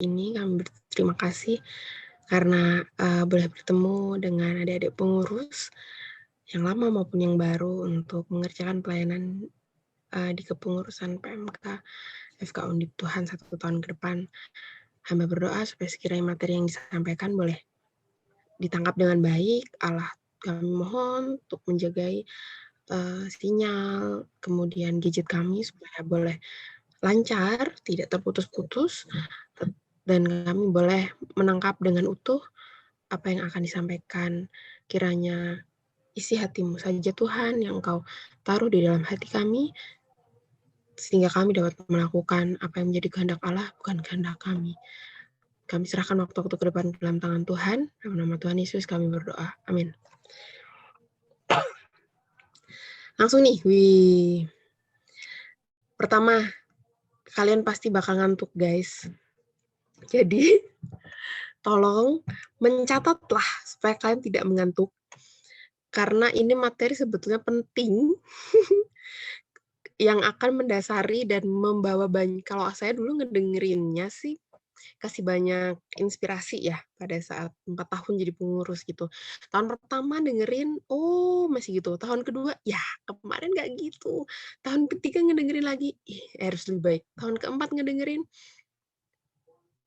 ini kami berterima kasih karena boleh bertemu dengan adik-adik pengurus yang lama maupun yang baru untuk mengerjakan pelayanan di kepengurusan PMK FK Undip Tuhan 1 tahun ke depan. Hamba berdoa supaya sekiranya materi yang disampaikan boleh ditangkap dengan baik. Allah, kami mohon untuk menjagai sinyal, kemudian gadget kami supaya boleh lancar, tidak terputus-putus, dan kami boleh menangkap dengan utuh apa yang akan disampaikan. Kiranya isi hatimu saja Tuhan yang Engkau taruh di dalam hati kami, sehingga kami dapat melakukan apa yang menjadi kehendak Allah, bukan kehendak kami. Kami serahkan waktu-waktu ke depan dalam tangan Tuhan. Dalam nama Tuhan Yesus kami berdoa. Amin. Langsung nih, wih. Pertama, kalian pasti bakal ngantuk, guys. Jadi, tolong mencatatlah supaya kalian tidak mengantuk. Karena ini materi sebetulnya penting yang akan mendasari dan membawa banyak. Kalau saya dulu ngedengerinnya sih kasih banyak inspirasi ya pada saat 4 tahun jadi pengurus gitu. Tahun pertama dengerin, oh masih gitu. Tahun kedua, ya kemarin nggak gitu. Tahun ketiga ngedengerin lagi, harus lebih baik. Tahun keempat ngedengerin,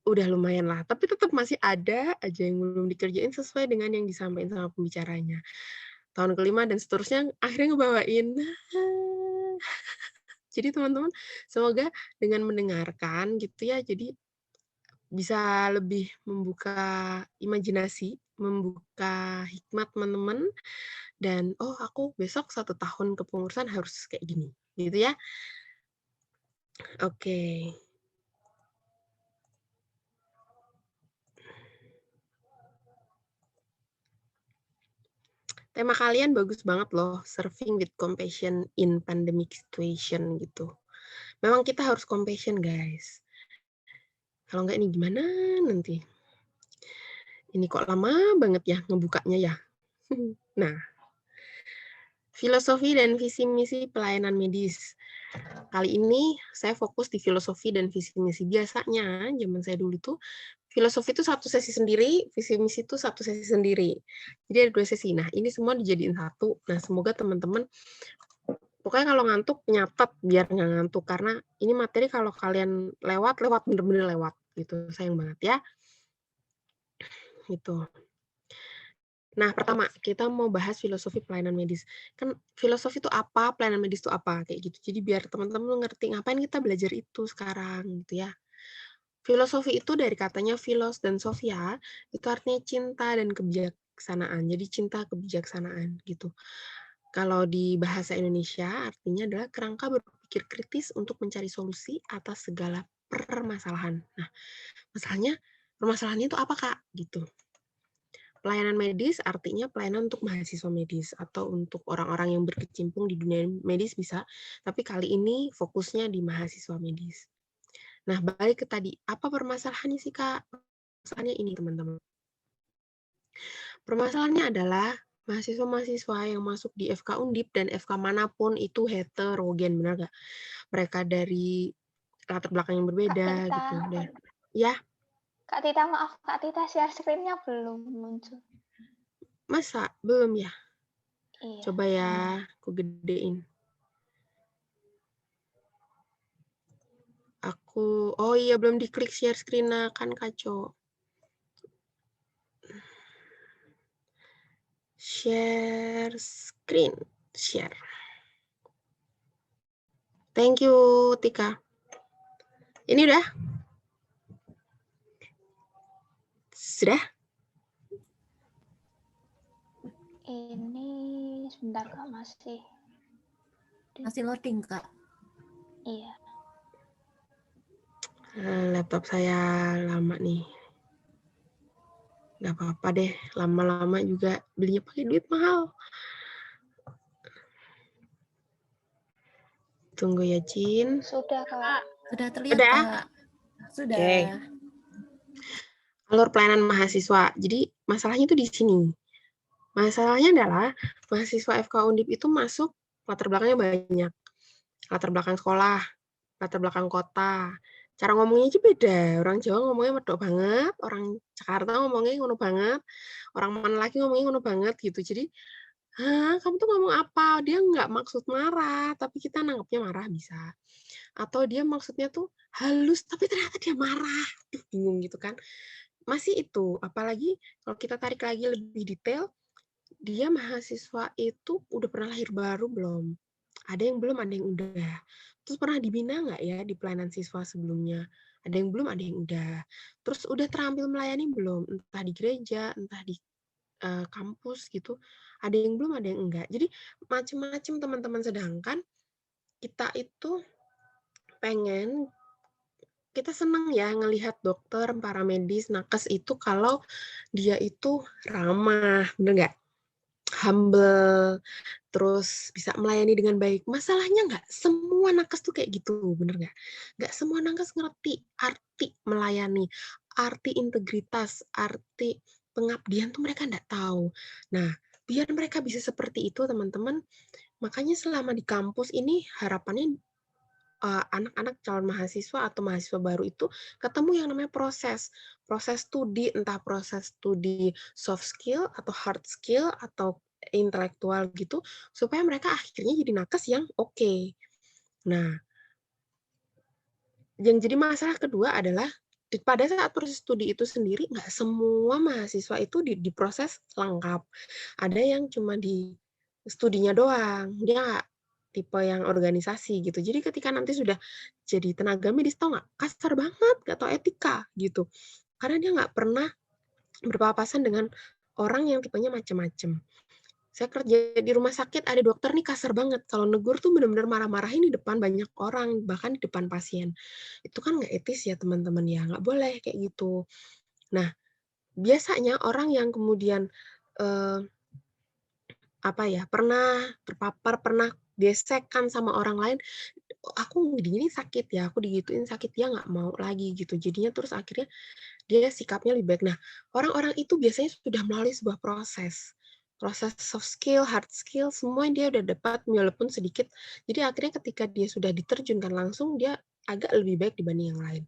udah lumayan lah. Tapi tetap masih ada aja yang belum dikerjain sesuai dengan yang disampaikan sama pembicaranya. Tahun kelima dan seterusnya akhirnya ngebawain. Jadi teman-teman, semoga dengan mendengarkan gitu ya, jadi bisa lebih membuka imajinasi, membuka hikmat teman-teman, dan, oh aku besok 1 tahun kepengurusan harus kayak gini, gitu ya. Oke. Tema kalian bagus banget loh, serving with compassion in pandemic situation gitu. Memang kita harus compassion guys. Kalau nggak ini gimana nanti? Ini kok lama banget ya ngebukanya ya. Nah, filosofi dan visi misi pelayanan medis. Kali ini saya fokus di filosofi dan visi misi. Biasanya zaman saya dulu tuh filosofi itu satu sesi sendiri, visi misi itu satu sesi sendiri. Jadi ada 2 sesi. Nah, ini semua dijadiin satu. Nah, semoga teman-teman pokoknya kalau ngantuk nyatet biar nggak ngantuk karena ini materi kalau kalian lewat bener-bener lewat gitu. Sayang banget ya. Gitu. Nah, pertama, kita mau bahas filosofi pelayanan medis. Kan filosofi itu apa, pelayanan medis itu apa, kayak gitu. Jadi biar teman-teman ngerti ngapain kita belajar itu sekarang, gitu ya. Filosofi itu dari katanya philos dan sophia, itu artinya cinta dan kebijaksanaan. Jadi cinta kebijaksanaan, gitu. Kalau di bahasa Indonesia, artinya adalah kerangka berpikir kritis untuk mencari solusi atas segala permasalahan. Nah, permasalahannya itu apa, Kak? Gitu. Pelayanan medis artinya pelayanan untuk mahasiswa medis atau untuk orang-orang yang berkecimpung di dunia medis bisa, tapi kali ini fokusnya di mahasiswa medis. Nah, balik ke tadi, apa permasalahannya sih, Kak? Permasalahannya ini, teman-teman. Permasalahannya adalah mahasiswa-mahasiswa yang masuk di FK Undip dan FK manapun itu heterogen, benar nggak? Mereka dari latar belakang yang Kak berbeda Tita, gitu. Ya, Kak Tita maaf, Kak Tita share screen-nya belum muncul. masa? Belum ya? Iya. Coba ya, aku gedein. Oh iya belum diklik share screen kan kacau. Share screen, share. Thank you, Tika. Ini udah? Sudah? Ini sebentar Kak, masih loading, Kak. Iya. Laptop saya lama nih. Gak apa-apa deh, lama-lama juga belinya pakai duit mahal. Tunggu ya, Cin. Sudah, Kak. Sudah terlihat, Udah? Kak. Sudah. Oke. Alur pelayanan mahasiswa. Jadi masalahnya itu di sini. Masalahnya adalah mahasiswa FK Undip itu masuk latar belakangnya banyak. Latar belakang sekolah, latar belakang kota, Cara ngomongnya aja beda. Orang Jawa ngomongnya medok banget, orang Jakarta ngomongnya ngono banget, orang mana lagi ngomongnya ngono banget gitu. Jadi, "Hah, kamu tuh ngomong apa?" Dia nggak maksud marah, tapi kita nangkepnya marah bisa. Atau dia maksudnya tuh halus, tapi ternyata dia marah. Aduh, bingung gitu kan. Masih itu, apalagi kalau kita tarik lagi lebih detail, dia mahasiswa itu udah pernah lahir baru belum? Ada yang belum, ada yang udah. Terus pernah dibina nggak ya di pelayanan siswa sebelumnya? Ada yang belum, ada yang udah. Terus udah terampil melayani belum? Entah di gereja, entah di kampus gitu. Ada yang belum, ada yang enggak. Jadi macam-macam teman-teman. Sedangkan kita itu pengen, kita seneng ya ngelihat dokter, para medis, nakes itu kalau dia itu ramah, bener nggak? Humble, terus bisa melayani dengan baik. Masalahnya nggak semua nakes tuh kayak gitu, bener nggak? Nggak semua nakes ngerti arti melayani, arti integritas, arti pengabdian tuh mereka nggak tahu. Nah, biar mereka bisa seperti itu, teman-teman, makanya selama di kampus ini harapannya anak-anak calon mahasiswa atau mahasiswa baru itu ketemu yang namanya proses studi, entah proses studi soft skill atau hard skill atau intelektual gitu, supaya mereka akhirnya jadi nakes yang oke. Nah, yang jadi masalah kedua adalah pada saat proses studi itu sendiri nggak semua mahasiswa itu diproses lengkap. Ada yang cuma di studinya doang, dia nggak tipe yang organisasi gitu. Jadi ketika nanti sudah jadi tenaga medis, tau nggak, kasar banget, nggak tahu etika gitu. Karena dia nggak pernah berpapasan dengan orang yang tipenya macam-macam. Saya kerja di rumah sakit, ada dokter nih kasar banget. Kalau negur tuh benar-benar marah-marahin di depan banyak orang, bahkan di depan pasien. Itu kan nggak etis ya teman-teman ya, nggak boleh kayak gitu. Nah, biasanya orang yang kemudian eh, pernah terpapar, pernah gesekan sama orang lain, aku digini sakit ya, aku digituin sakit, dia nggak mau lagi gitu. Jadinya terus akhirnya dia sikapnya lebih baik. Nah, orang-orang itu biasanya sudah melalui sebuah proses. Proses soft skill, hard skill, semua dia udah dapat walaupun sedikit. Jadi akhirnya ketika dia sudah diterjunkan langsung, dia agak lebih baik dibanding yang lain.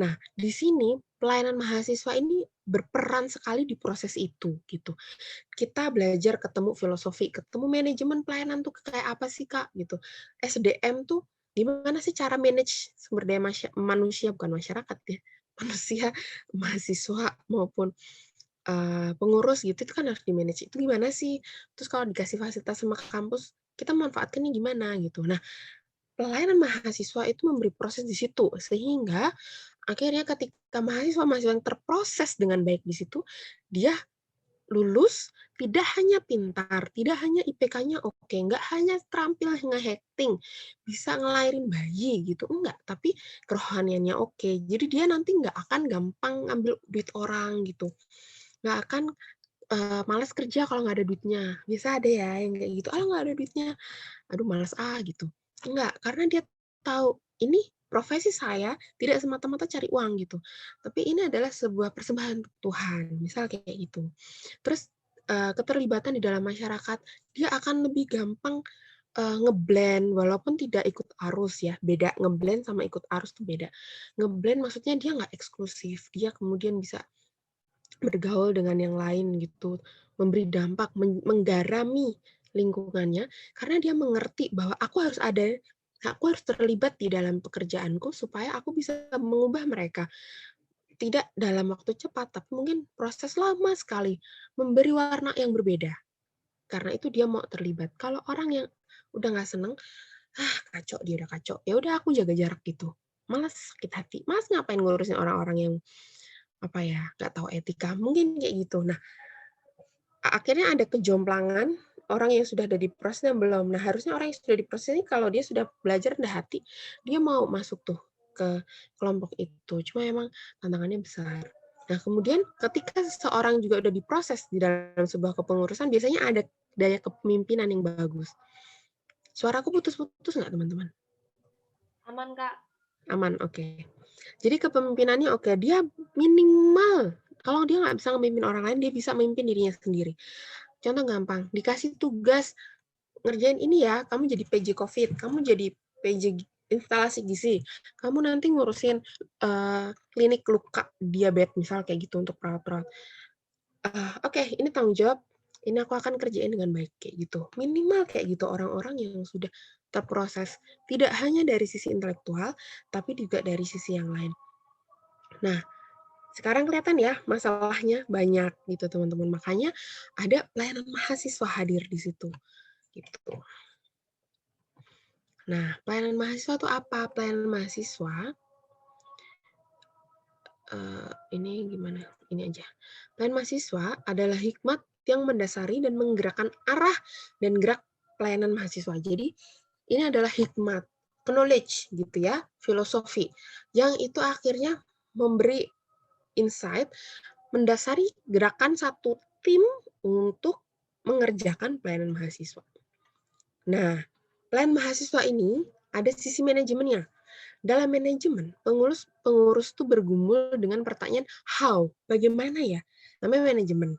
Nah, di sini pelayanan mahasiswa ini berperan sekali di proses itu gitu. Kita belajar ketemu filosofi, ketemu manajemen pelayanan tuh kayak apa sih, Kak, gitu. SDM tuh gimana sih cara manage sumber daya manusia, bukan masyarakat ya, manusia, mahasiswa maupun pengurus gitu, itu kan harus di-manage. Itu gimana sih? Terus kalau dikasih fasilitas sama kampus, kita manfaatkannya gimana gitu. Nah, pelayanan mahasiswa itu memberi proses di situ, sehingga akhirnya ketika mahasiswa-mahasiswa yang terproses dengan baik di situ, dia lulus tidak hanya pintar, tidak hanya IPK-nya oke, nggak hanya terampil nge-hacking, bisa ngelahirin bayi gitu, enggak, tapi kerohaniannya oke. Jadi dia nanti nggak akan gampang ngambil duit orang gitu. Nggak akan malas kerja kalau nggak ada duitnya. Biasa ada ya yang kayak gitu, "Ah, nggak ada duitnya, aduh malas gitu. Enggak, karena dia tahu ini profesi saya tidak semata-mata cari uang gitu, tapi ini adalah sebuah persembahan untuk Tuhan, misal kayak gitu. Terus keterlibatan di dalam masyarakat, dia akan lebih gampang walaupun tidak ikut arus ya, beda ngeblend sama ikut arus tuh beda. Ngeblend maksudnya dia nggak eksklusif, dia kemudian bisa bergaul dengan yang lain gitu, memberi dampak, menggarami lingkungannya, karena dia mengerti bahwa aku harus terlibat di dalam pekerjaanku supaya aku bisa mengubah mereka. Tidak dalam waktu cepat, tapi mungkin proses lama sekali, memberi warna yang berbeda. Karena itu dia mau terlibat. Kalau orang yang udah nggak seneng, kacau, dia udah kacau. Ya udah aku jaga jarak gitu. Malas sakit hati. Malas ngapain ngurusin orang-orang yang nggak tahu etika. Mungkin kayak gitu. Nah, akhirnya ada kejomplangan orang yang sudah ada di prosesnya belum. Nah, harusnya orang yang sudah di proses ini kalau dia sudah belajar rendah hati, dia mau masuk tuh ke kelompok itu. Cuma emang tantangannya besar. Nah, kemudian ketika seseorang juga udah diproses di dalam sebuah kepengurusan, biasanya ada daya kepemimpinan yang bagus. Suaraku putus-putus nggak, teman-teman? Aman, Kak. Aman, oke. Jadi kepemimpinannya oke. Dia minimal, kalau dia nggak bisa memimpin orang lain, dia bisa memimpin dirinya sendiri. Contoh gampang, dikasih tugas ngerjain ini ya, kamu jadi PJ COVID, kamu jadi PJ instalasi gizi, kamu nanti ngurusin klinik luka diabetes misal kayak gitu untuk perawat-perawat. Oke, ini tanggung jawab, ini aku akan kerjain dengan baik kayak gitu. Minimal kayak gitu orang-orang yang sudah terproses, tidak hanya dari sisi intelektual, tapi juga dari sisi yang lain. Nah, sekarang kelihatan ya masalahnya banyak gitu teman-teman. Makanya ada pelayanan mahasiswa hadir di situ gitu. Nah, pelayanan mahasiswa itu apa? Pelayanan mahasiswa ini gimana? Ini aja. Pelayanan mahasiswa adalah hikmat yang mendasari dan menggerakkan arah dan gerak pelayanan mahasiswa. Jadi, ini adalah hikmat, knowledge gitu ya, filosofi yang itu akhirnya memberi insight, mendasari gerakan satu tim untuk mengerjakan pelayanan mahasiswa. Nah, pelayanan mahasiswa ini ada sisi manajemennya. Dalam manajemen, pengurus tuh bergumul dengan pertanyaan how, bagaimana ya? Namanya manajemen.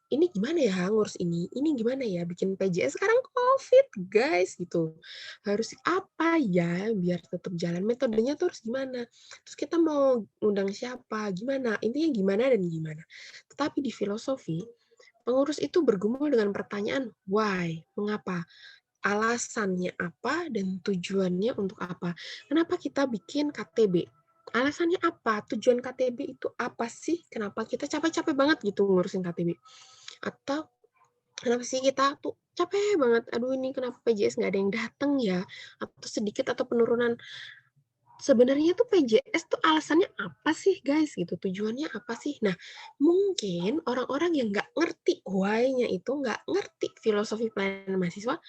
Ini gimana ya ngurus ini? Ini gimana ya bikin PJS sekarang COVID, guys gitu. Harus apa ya biar tetap jalan? Metodenya tuh harus gimana? Terus kita mau undang siapa? Gimana? Intinya gimana dan gimana. Tetapi di filosofi, pengurus itu bergumul dengan pertanyaan why, mengapa? Alasannya apa dan tujuannya untuk apa. Kenapa kita bikin KTB? Alasannya apa? Tujuan KTB itu apa sih? Kenapa kita capek-capek banget gitu ngurusin KTB? Atau kenapa sih kita tuh capek banget? Aduh ini kenapa PJS nggak ada yang datang ya? Atau sedikit atau penurunan. Sebenarnya tuh PJS tuh alasannya apa sih guys gitu, tujuannya apa sih? Nah mungkin orang-orang yang nggak ngerti why-nya itu, nggak ngerti filosofi pelayanan mahasiswa,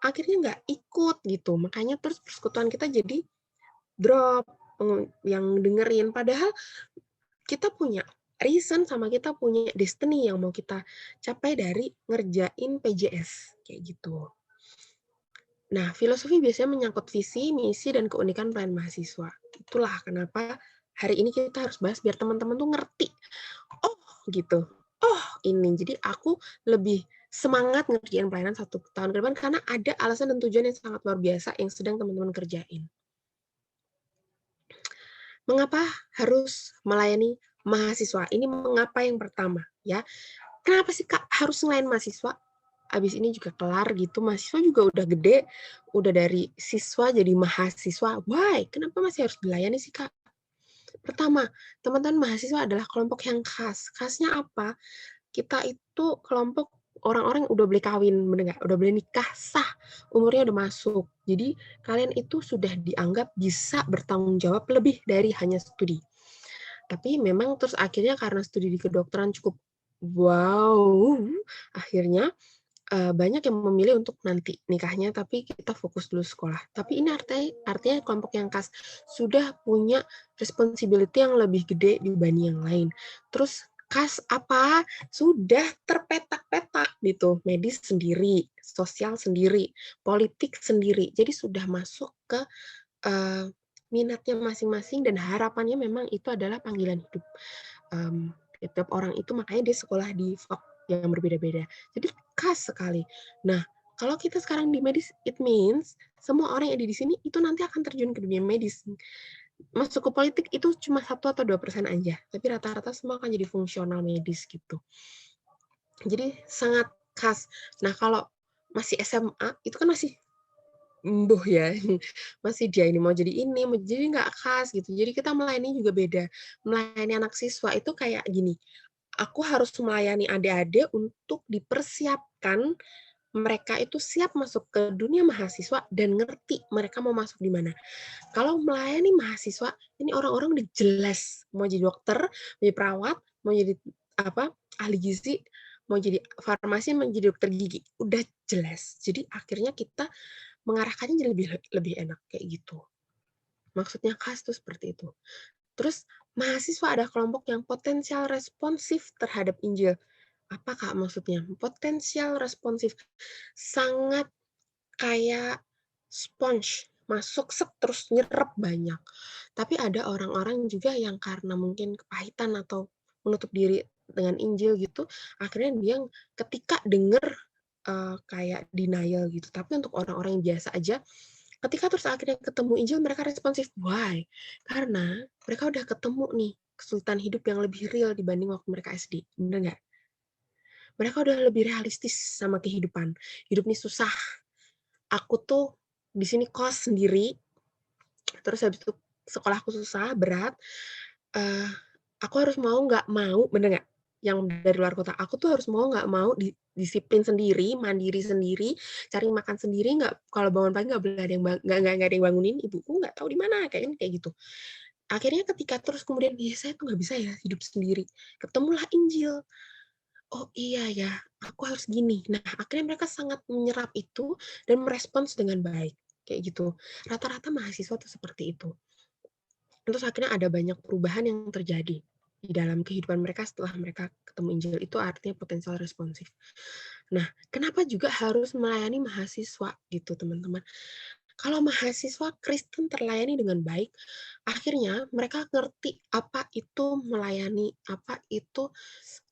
akhirnya nggak ikut gitu. Makanya terus persekutuan kita jadi drop yang dengerin. Padahal kita punya reason sama kita punya destiny yang mau kita capai dari ngerjain PJS kayak gitu. Nah, filosofi biasanya menyangkut visi, misi, dan keunikan pelayanan mahasiswa. Itulah kenapa hari ini kita harus bahas biar teman-teman tuh ngerti. Oh, gitu. Oh, ini. Jadi aku lebih semangat ngerjain pelayanan 1 tahun ke depan karena ada alasan dan tujuan yang sangat luar biasa yang sedang teman-teman kerjain. Mengapa harus melayani mahasiswa? Ini mengapa yang pertama, ya. Kenapa sih, Kak, harus ngelayanin mahasiswa? Abis ini juga kelar gitu, mahasiswa juga udah gede, udah dari siswa jadi mahasiswa. Why? Kenapa masih harus dilayani sih, Kak? Pertama, teman-teman mahasiswa adalah kelompok yang khas. Khasnya apa? Kita itu kelompok orang-orang yang udah boleh kawin, bener nggak? Udah boleh nikah, sah, umurnya udah masuk. Jadi kalian itu sudah dianggap bisa bertanggung jawab lebih dari hanya studi. Tapi memang terus akhirnya karena studi di kedokteran cukup wow, akhirnya banyak yang memilih untuk nanti nikahnya, tapi kita fokus dulu sekolah. Tapi ini artinya kelompok yang khas sudah punya responsibility yang lebih gede dibanding yang lain. Terus khas apa? Sudah terpetak-petak gitu, medis sendiri, sosial sendiri, politik sendiri. Jadi sudah masuk ke minatnya masing-masing dan harapannya memang itu adalah panggilan hidup. Tiap orang itu makanya dia sekolah di FOK yang berbeda-beda. Jadi khas sekali. Nah, kalau kita sekarang di medis, it means semua orang yang ada di sini itu nanti akan terjun ke dunia medis. Masuk ke politik itu cuma 1 atau 2% aja, tapi rata-rata semua akan jadi fungsional medis gitu. Jadi sangat khas. Nah, kalau masih SMA itu kan masih ya, masih dia ini mau jadi ini, jadi nggak khas gitu. Jadi kita melayani juga beda. Melayani anak siswa itu kayak gini, aku harus melayani adik-adik untuk dipersiapkan mereka itu siap masuk ke dunia mahasiswa dan ngerti mereka mau masuk di mana. Kalau melayani mahasiswa, ini orang-orang udah jelas mau jadi dokter, mau jadi perawat, mau jadi ahli gizi, mau jadi farmasi, mau jadi dokter gigi, udah jelas. Jadi akhirnya kita mengarahkannya jadi lebih enak kayak gitu. Maksudnya khas tuh seperti itu. Terus mahasiswa ada kelompok yang potensial responsif terhadap Injil. Apa Kak maksudnya? Potensial responsif. Sangat kayak sponge, masuk terus nyerap banyak. Tapi ada orang-orang juga yang karena mungkin kepahitan atau menutup diri dengan Injil gitu, akhirnya dia ketika denger kayak denial gitu. Tapi untuk orang-orang yang biasa aja, ketika terus akhirnya ketemu Injil, mereka responsif. Why? Karena mereka udah ketemu nih kesulitan hidup yang lebih real dibanding waktu mereka SD. Bener nggak? Mereka udah lebih realistis sama kehidupan. Hidup ini susah. Aku tuh di sini kos sendiri, terus habis itu sekolahku susah, berat. Eh, aku harus mau nggak mau, bener nggak? Yang dari luar kota, aku tuh harus mau nggak mau disiplin sendiri, mandiri sendiri, cari makan sendiri, nggak kalau bangun pagi nggak boleh ada yang nggak ada yang bangunin, ibuku nggak tahu di mana, kayak gitu. Akhirnya ketika terus kemudian, ya saya tuh nggak bisa ya hidup sendiri. Ketemulah Injil. Oh iya ya, aku harus gini. Nah, akhirnya mereka sangat menyerap itu dan merespons dengan baik. Kayak gitu. Rata-rata mahasiswa tuh seperti itu. Terus akhirnya ada banyak perubahan yang terjadi di dalam kehidupan mereka setelah mereka ketemu Injil. Itu artinya potensial responsif. Nah, kenapa juga harus melayani mahasiswa gitu, teman-teman? Kalau mahasiswa Kristen terlayani dengan baik, akhirnya mereka ngerti apa itu melayani, apa itu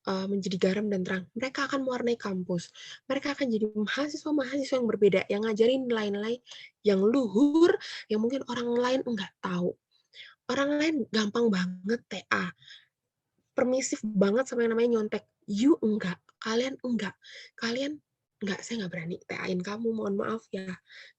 menjadi garam dan terang. Mereka akan mewarnai kampus. Mereka akan jadi mahasiswa-mahasiswa yang berbeda, yang ngajarin nilai-nilai yang luhur, yang mungkin orang lain enggak tahu. Orang lain gampang banget TA, permisif banget sama yang namanya nyontek. You enggak, kalian enggak. Kalian enggak, saya enggak berani TA-in kamu, mohon maaf ya,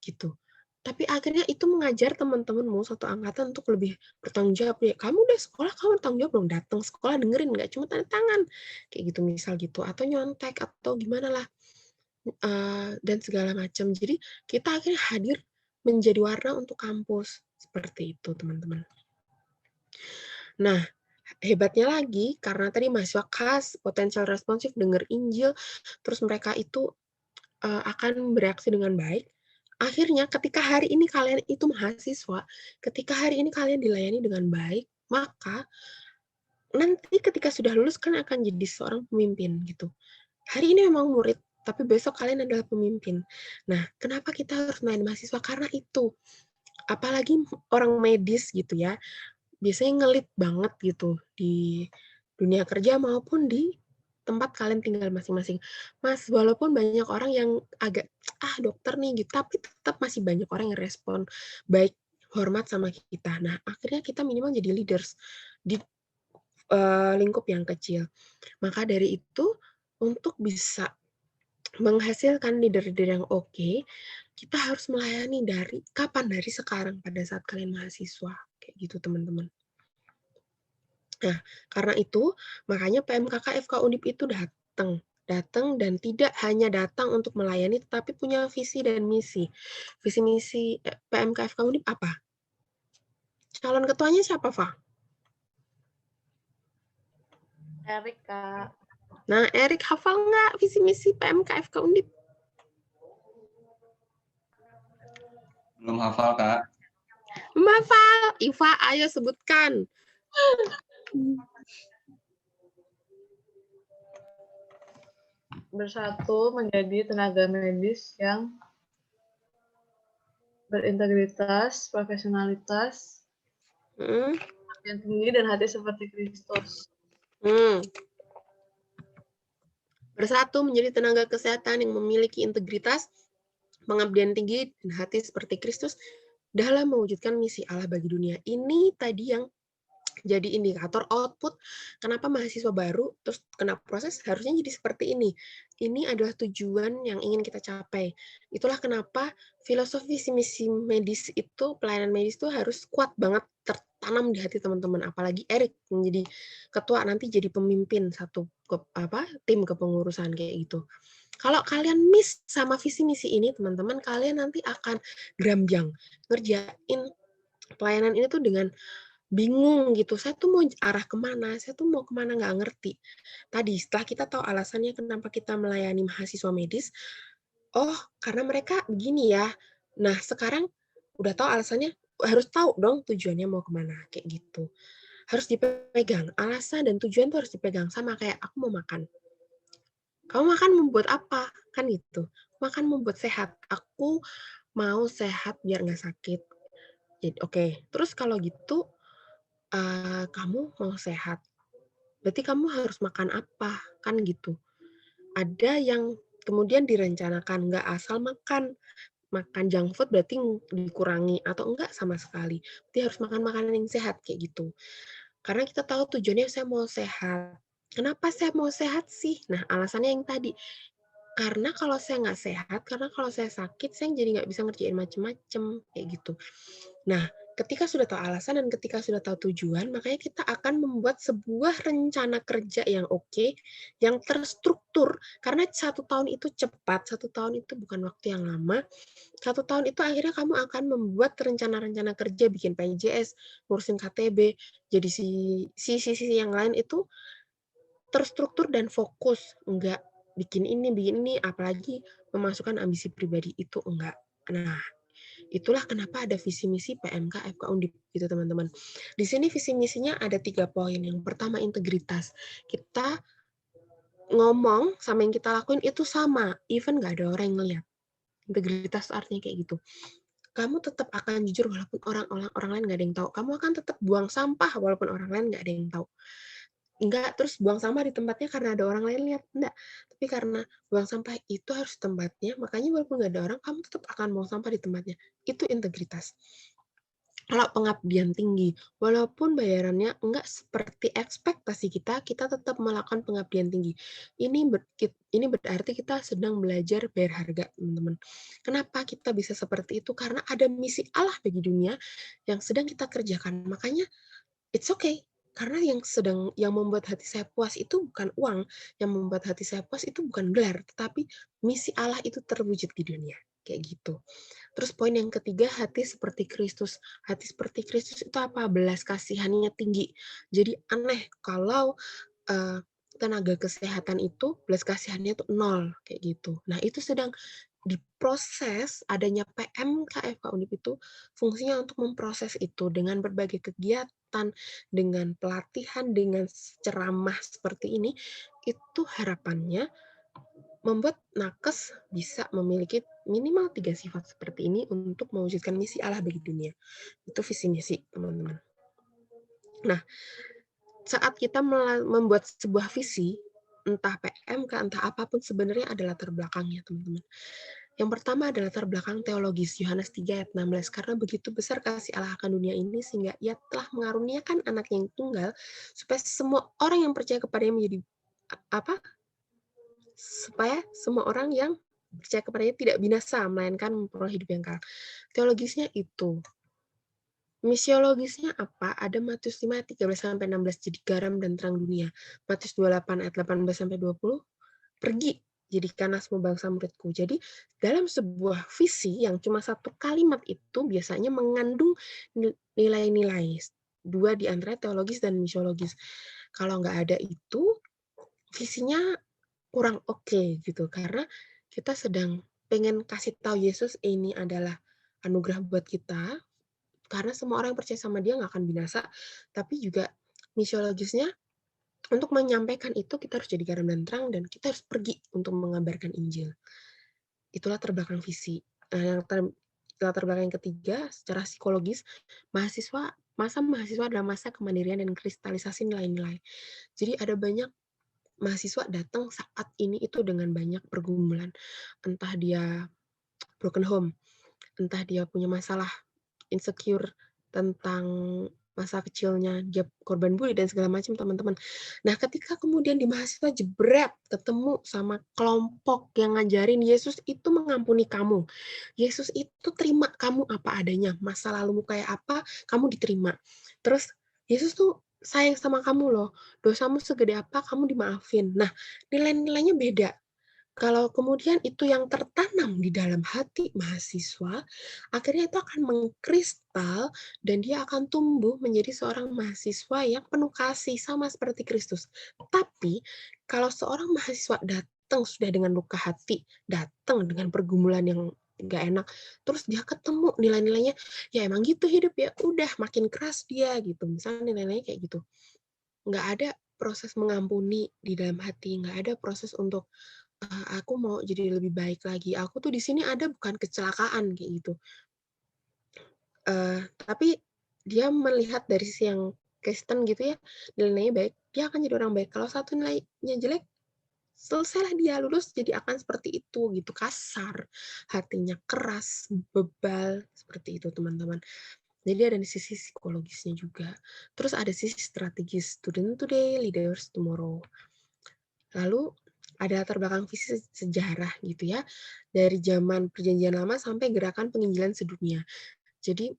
gitu. Tapi akhirnya itu mengajar teman-temanmu satu angkatan untuk lebih bertanggung jawab. Ya, kamu udah sekolah, kamu bertanggung jawab dong. Datang sekolah dengerin, nggak cuma tanda tangan. Kayak gitu misal gitu. Atau nyontek, atau gimana lah. Dan segala macam. Jadi kita akhirnya hadir menjadi warna untuk kampus. Seperti itu teman-teman. Nah, hebatnya lagi, karena tadi mahasiswa khas, potensial responsif, denger Injil, terus mereka itu akan bereaksi dengan baik. Akhirnya ketika hari ini kalian itu mahasiswa, ketika hari ini kalian dilayani dengan baik, maka nanti ketika sudah lulus kan akan jadi seorang pemimpin gitu. Hari ini memang murid, tapi besok kalian adalah pemimpin. Nah, kenapa kita harus melayani mahasiswa? Karena itu, apalagi orang medis gitu ya, biasanya ngelit banget gitu di dunia kerja maupun di tempat kalian tinggal masing-masing. Mas, walaupun banyak orang yang agak, dokter nih gitu, tapi tetap masih banyak orang yang respon baik, hormat sama kita. Nah, akhirnya kita minimal jadi leaders di lingkup yang kecil. Maka dari itu, untuk bisa menghasilkan leader-leader yang oke, kita harus melayani dari kapan? Dari sekarang pada saat kalian mahasiswa. Kayak gitu, teman-teman. Nah, karena itu, makanya PMKK FK Undip itu datang dan tidak hanya datang untuk melayani, tetapi punya visi dan misi. Visi misi PMK FK Undip apa? Calon ketuanya siapa, Fa? Erik, Kak. Nah, Erik hafal nggak visi misi PMK FK Undip? Belum hafal, Kak. Hafal. Iva, ayo sebutkan. Bersatu menjadi tenaga medis yang berintegritas, profesionalitas, yang tinggi dan hati seperti Kristus. Bersatu menjadi tenaga kesehatan yang memiliki integritas, pengabdian tinggi, dan hati seperti Kristus dalam mewujudkan misi Allah bagi dunia. Ini tadi yang jadi indikator output kenapa mahasiswa baru terus kena proses harusnya jadi seperti ini. Ini adalah tujuan yang ingin kita capai. Itulah kenapa filosofi misi medis itu, pelayanan medis itu harus kuat banget tertanam di hati teman-teman. Apalagi Erik yang jadi ketua, nanti jadi pemimpin satu tim kepengurusan kayak gitu. Kalau kalian miss sama visi misi ini, teman-teman, kalian nanti akan geramjang ngerjain pelayanan ini tuh dengan bingung gitu, saya tuh mau arah kemana, saya tuh mau kemana nggak ngerti. Tadi setelah kita tahu alasannya kenapa kita melayani mahasiswa medis, oh karena mereka begini ya. Nah sekarang udah tahu alasannya, harus tahu dong tujuannya mau kemana, kayak gitu. Harus dipegang, alasan dan tujuan tuh harus dipegang, sama kayak aku mau makan. Kamu makan membuat apa? Kan gitu. Makan membuat sehat. Aku mau sehat biar nggak sakit. Oke, terus kalau gitu, kamu mau sehat, berarti kamu harus makan apa, kan gitu. Ada yang kemudian direncanakan, nggak asal makan. makan junk food berarti dikurangi atau enggak sama sekali. Berarti harus makan makanan yang sehat kayak gitu. Karena kita tahu tujuannya saya mau sehat. Kenapa saya mau sehat sih? Nah, alasannya yang tadi. Karena kalau saya nggak sehat, karena kalau saya sakit, saya jadi nggak bisa ngerjain macem-macem kayak gitu. Nah, ketika sudah tahu alasan dan ketika sudah tahu tujuan, makanya kita akan membuat sebuah rencana kerja yang oke, yang terstruktur. Karena 1 tahun itu cepat, 1 tahun itu bukan waktu yang lama. 1 tahun itu akhirnya kamu akan membuat rencana-rencana kerja, bikin PJS, ngurusin KTB, jadi sisi yang lain itu terstruktur dan fokus, enggak bikin ini, apalagi memasukkan ambisi pribadi itu enggak. Nah, itulah kenapa ada visi misi PMK FK Undip gitu teman-teman. Di sini visi misinya ada 3 poin. Yang pertama integritas. Kita ngomong sama yang kita lakuin itu sama, even nggak ada orang yang ngeliat. Integritas artinya kayak gitu. Kamu tetap akan jujur walaupun orang lain nggak ada yang tahu. Kamu akan tetap buang sampah walaupun orang lain nggak ada yang tahu. Enggak terus buang sampah di tempatnya karena ada orang lain lihat, enggak. Tapi karena buang sampah itu harus tempatnya, makanya walaupun nggak ada orang, kamu tetap akan buang sampah di tempatnya. Itu integritas. Kalau pengabdian tinggi, walaupun bayarannya enggak seperti ekspektasi kita tetap melakukan pengabdian tinggi. Ini berarti kita sedang belajar bayar harga, teman-teman. Kenapa kita bisa seperti itu? Karena ada misi Allah bagi dunia yang sedang kita kerjakan. Makanya it's okay. Karena yang membuat hati saya puas itu bukan uang, yang membuat hati saya puas itu bukan gelar, tetapi misi Allah itu terwujud di dunia. Kayak gitu. Terus poin yang ketiga, hati seperti Kristus. Hati seperti Kristus itu apa? Belas kasihannya tinggi. Jadi aneh kalau tenaga kesehatan itu belas kasihannya itu 0 kayak gitu. Nah, itu sedang diproses. Adanya PMK FK Undip itu fungsinya untuk memproses itu dengan berbagai kegiatan, dengan pelatihan, dengan ceramah seperti ini, itu harapannya membuat nakes bisa memiliki minimal 3 sifat seperti ini untuk mewujudkan misi Allah bagi dunia. Itu visi misi, teman-teman. Nah, saat kita membuat sebuah visi, entah PMK, entah apapun sebenarnya ada latar belakangnya, teman-teman. Yang pertama adalah latar belakang teologis, Yohanes 3 ayat 16. Karena begitu besar kasih Allah akan dunia ini, sehingga ia telah mengaruniakan anak yang tunggal, supaya semua orang yang percaya kepadanya menjadi apa? Supaya semua orang yang percaya kepadanya tidak binasa, melainkan memperoleh hidup yang kekal. Teologisnya itu. Misiologisnya apa? Ada Matius 5 ayat 13-16, jadi garam dan terang dunia. Matius 28 ayat 18-20, pergi, jadikanlah semua bangsa muridku. Jadi dalam sebuah visi yang cuma 1 kalimat itu biasanya mengandung nilai-nilai. 2 di antara teologis dan misiologis. Kalau nggak ada itu, visinya kurang oke gitu, karena kita sedang pengen kasih tahu Yesus ini adalah anugerah buat kita, karena semua orang yang percaya sama dia nggak akan binasa, tapi juga misiologisnya untuk menyampaikan itu kita harus jadi garam dan terang, dan kita harus pergi untuk mengabarkan Injil. Itulah latar belakang visi. Yang latar belakang yang ketiga, secara psikologis, masa mahasiswa adalah masa kemandirian dan kristalisasi nilai-nilai. Jadi ada banyak mahasiswa datang saat ini itu dengan banyak pergumulan. Entah dia broken home, entah dia punya masalah insecure tentang masa kecilnya, dia korban bully dan segala macam, teman-teman. Nah, ketika kemudian di mahasiswa jebret ketemu sama kelompok yang ngajarin Yesus itu mengampuni kamu. Yesus itu terima kamu apa adanya. Masa lalumu kayak apa, kamu diterima. Terus Yesus tuh sayang sama kamu loh. Dosamu segede apa, kamu dimaafin. Nah, nilai-nilainya beda. Kalau kemudian itu yang tertanam di dalam hati mahasiswa, akhirnya itu akan mengkristal dan dia akan tumbuh menjadi seorang mahasiswa yang penuh kasih sama seperti Kristus. Tapi kalau seorang mahasiswa datang sudah dengan luka hati, datang dengan pergumulan yang nggak enak, terus dia ketemu nilai-nilainya, ya emang gitu hidup ya, udah makin keras dia gitu. Misalnya nilai-nilainya kayak gitu. Nggak ada proses mengampuni di dalam hati, nggak ada proses untuk aku mau jadi lebih baik lagi. Aku tuh di sini ada bukan kecelakaan kayak gitu. Tapi dia melihat dari sisi yang Kristen gitu ya, nilainya baik, dia akan jadi orang baik. Kalau satu nilainya jelek, selesailah dia, lulus jadi akan seperti itu gitu, kasar, hatinya keras, bebal, seperti itu teman-teman. Jadi ada di sisi psikologisnya juga. Terus ada sisi strategis, student today, leaders tomorrow. Lalu ada latar belakang visi sejarah gitu ya, dari zaman perjanjian lama sampai gerakan penginjilan sedunia. Jadi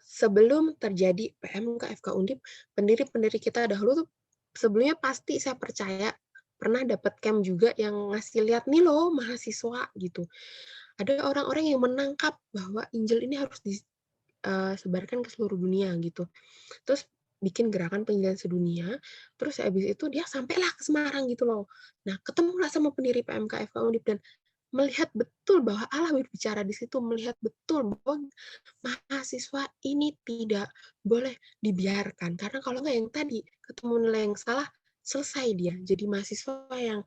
sebelum terjadi PMK FK Undip, pendiri-pendiri kita dahulu tuh sebelumnya pasti saya percaya pernah dapat camp juga yang ngasih lihat nih loh mahasiswa gitu. Ada orang-orang yang menangkap bahwa Injil ini harus disebarkan ke seluruh dunia gitu. Terus bikin gerakan penginjilan sedunia, terus habis itu dia sampailah ke Semarang gitu loh. Nah, ketemulah sama pendiri PMK FK Undip dan melihat betul bahwa Allah berbicara di situ, melihat betul bahwa mahasiswa ini tidak boleh dibiarkan. Karena kalau nggak yang tadi, ketemu nilai yang salah, selesai dia. Jadi mahasiswa yang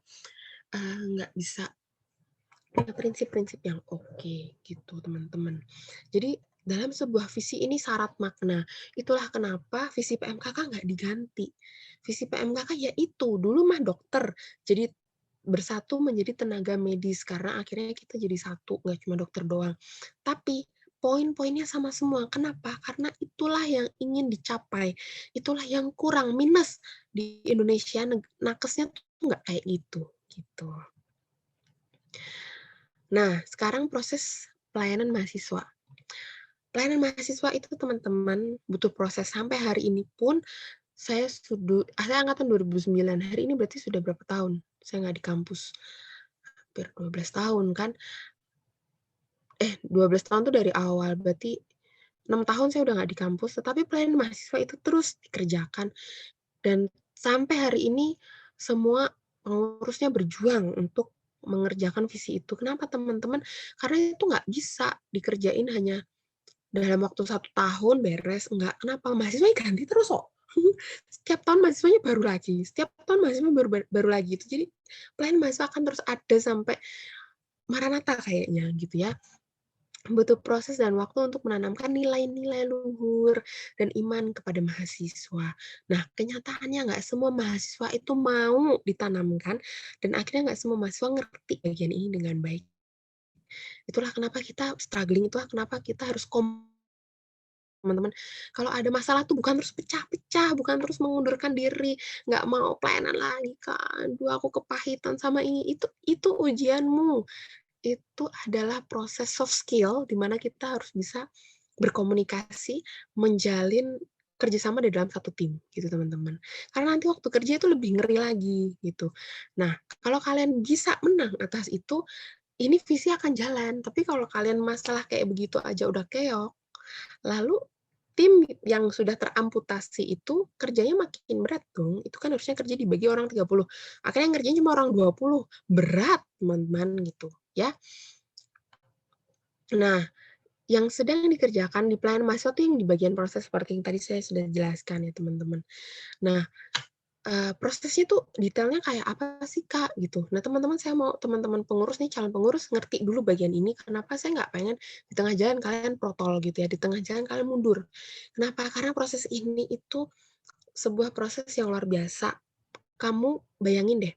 nggak bisa punya prinsip-prinsip yang oke gitu, teman-teman. Jadi dalam sebuah visi ini syarat makna. Itulah kenapa visi PMKK nggak diganti. Visi PMKK yaitu, dulu mah dokter, jadi bersatu menjadi tenaga medis, karena akhirnya kita jadi satu, nggak cuma dokter doang. Tapi poin-poinnya sama semua. Kenapa? Karena itulah yang ingin dicapai. Itulah yang kurang, minus di Indonesia, nakesnya tuh nggak kayak gitu. Gitu. Nah, sekarang proses pelayanan mahasiswa. Pelayanan mahasiswa itu teman-teman butuh proses sampai hari ini pun saya angkatan 2009. Hari ini berarti sudah berapa tahun saya nggak di kampus? Hampir 12 tahun kan. 12 tahun tuh dari awal, berarti 6 tahun saya udah nggak di kampus, tetapi pelayanan mahasiswa itu terus dikerjakan. Dan sampai hari ini semua pengurusnya berjuang untuk mengerjakan visi itu. Kenapa teman-teman? Karena itu nggak bisa dikerjain hanya dalam waktu 1 tahun beres, enggak. Kenapa? Mahasiswanya ganti terus kok. Setiap tahun mahasiswanya baru lagi, setiap tahun mahasiswa baru lagi. Itu jadi pelayanan mahasiswa akan terus ada sampai Maranatha kayaknya gitu ya. Butuh proses dan waktu untuk menanamkan nilai-nilai luhur dan iman kepada mahasiswa. Nah, kenyataannya nggak semua mahasiswa itu mau ditanamkan, dan akhirnya nggak semua mahasiswa ngerti bagian ini dengan baik. Itulah kenapa kita struggling, itulah kenapa kita harus teman-teman. Kalau ada masalah tuh bukan terus pecah-pecah, bukan terus mengundurkan diri, nggak mau pelayanan lagi kan, aduh aku kepahitan sama ini, itu ujianmu. Itu adalah proses soft skill di mana kita harus bisa berkomunikasi, menjalin kerjasama di dalam satu tim, gitu teman-teman. Karena nanti waktu kerja itu lebih ngeri lagi, gitu. Nah, kalau kalian bisa menang atas itu, ini visi akan jalan. Tapi kalau kalian masalah kayak begitu aja udah keok, lalu tim yang sudah teramputasi itu kerjanya makin berat dong. Itu kan harusnya kerja dibagi orang 30. Akhirnya ngerjain cuma orang 20. Berat, teman-teman, gitu. Ya. Nah, yang sedang dikerjakan di pelayanan mahasiswa itu yang di bagian proses seperti yang tadi saya sudah jelaskan ya, teman-teman. Nah, prosesnya tuh detailnya kayak apa sih, Kak, gitu. Nah, teman-teman, saya mau teman-teman pengurus nih, calon pengurus ngerti dulu bagian ini. Kenapa saya nggak pengen di tengah jalan kalian protol gitu ya, di tengah jalan kalian mundur. Kenapa? Karena proses ini itu sebuah proses yang luar biasa. Kamu bayangin deh,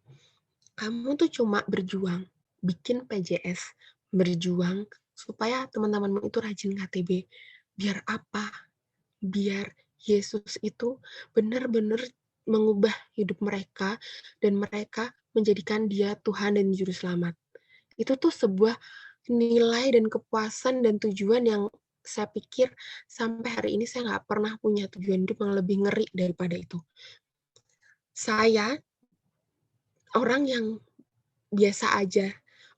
kamu tuh cuma berjuang, bikin PJS, berjuang supaya teman-temanmu itu rajin KTB. Biar apa? Biar Yesus itu benar-benar mengubah hidup mereka dan mereka menjadikan dia Tuhan dan Juru Selamat. Itu tuh sebuah nilai dan kepuasan dan tujuan yang saya pikir sampai hari ini saya nggak pernah punya tujuan hidup yang lebih ngeri daripada itu. Saya orang yang biasa aja,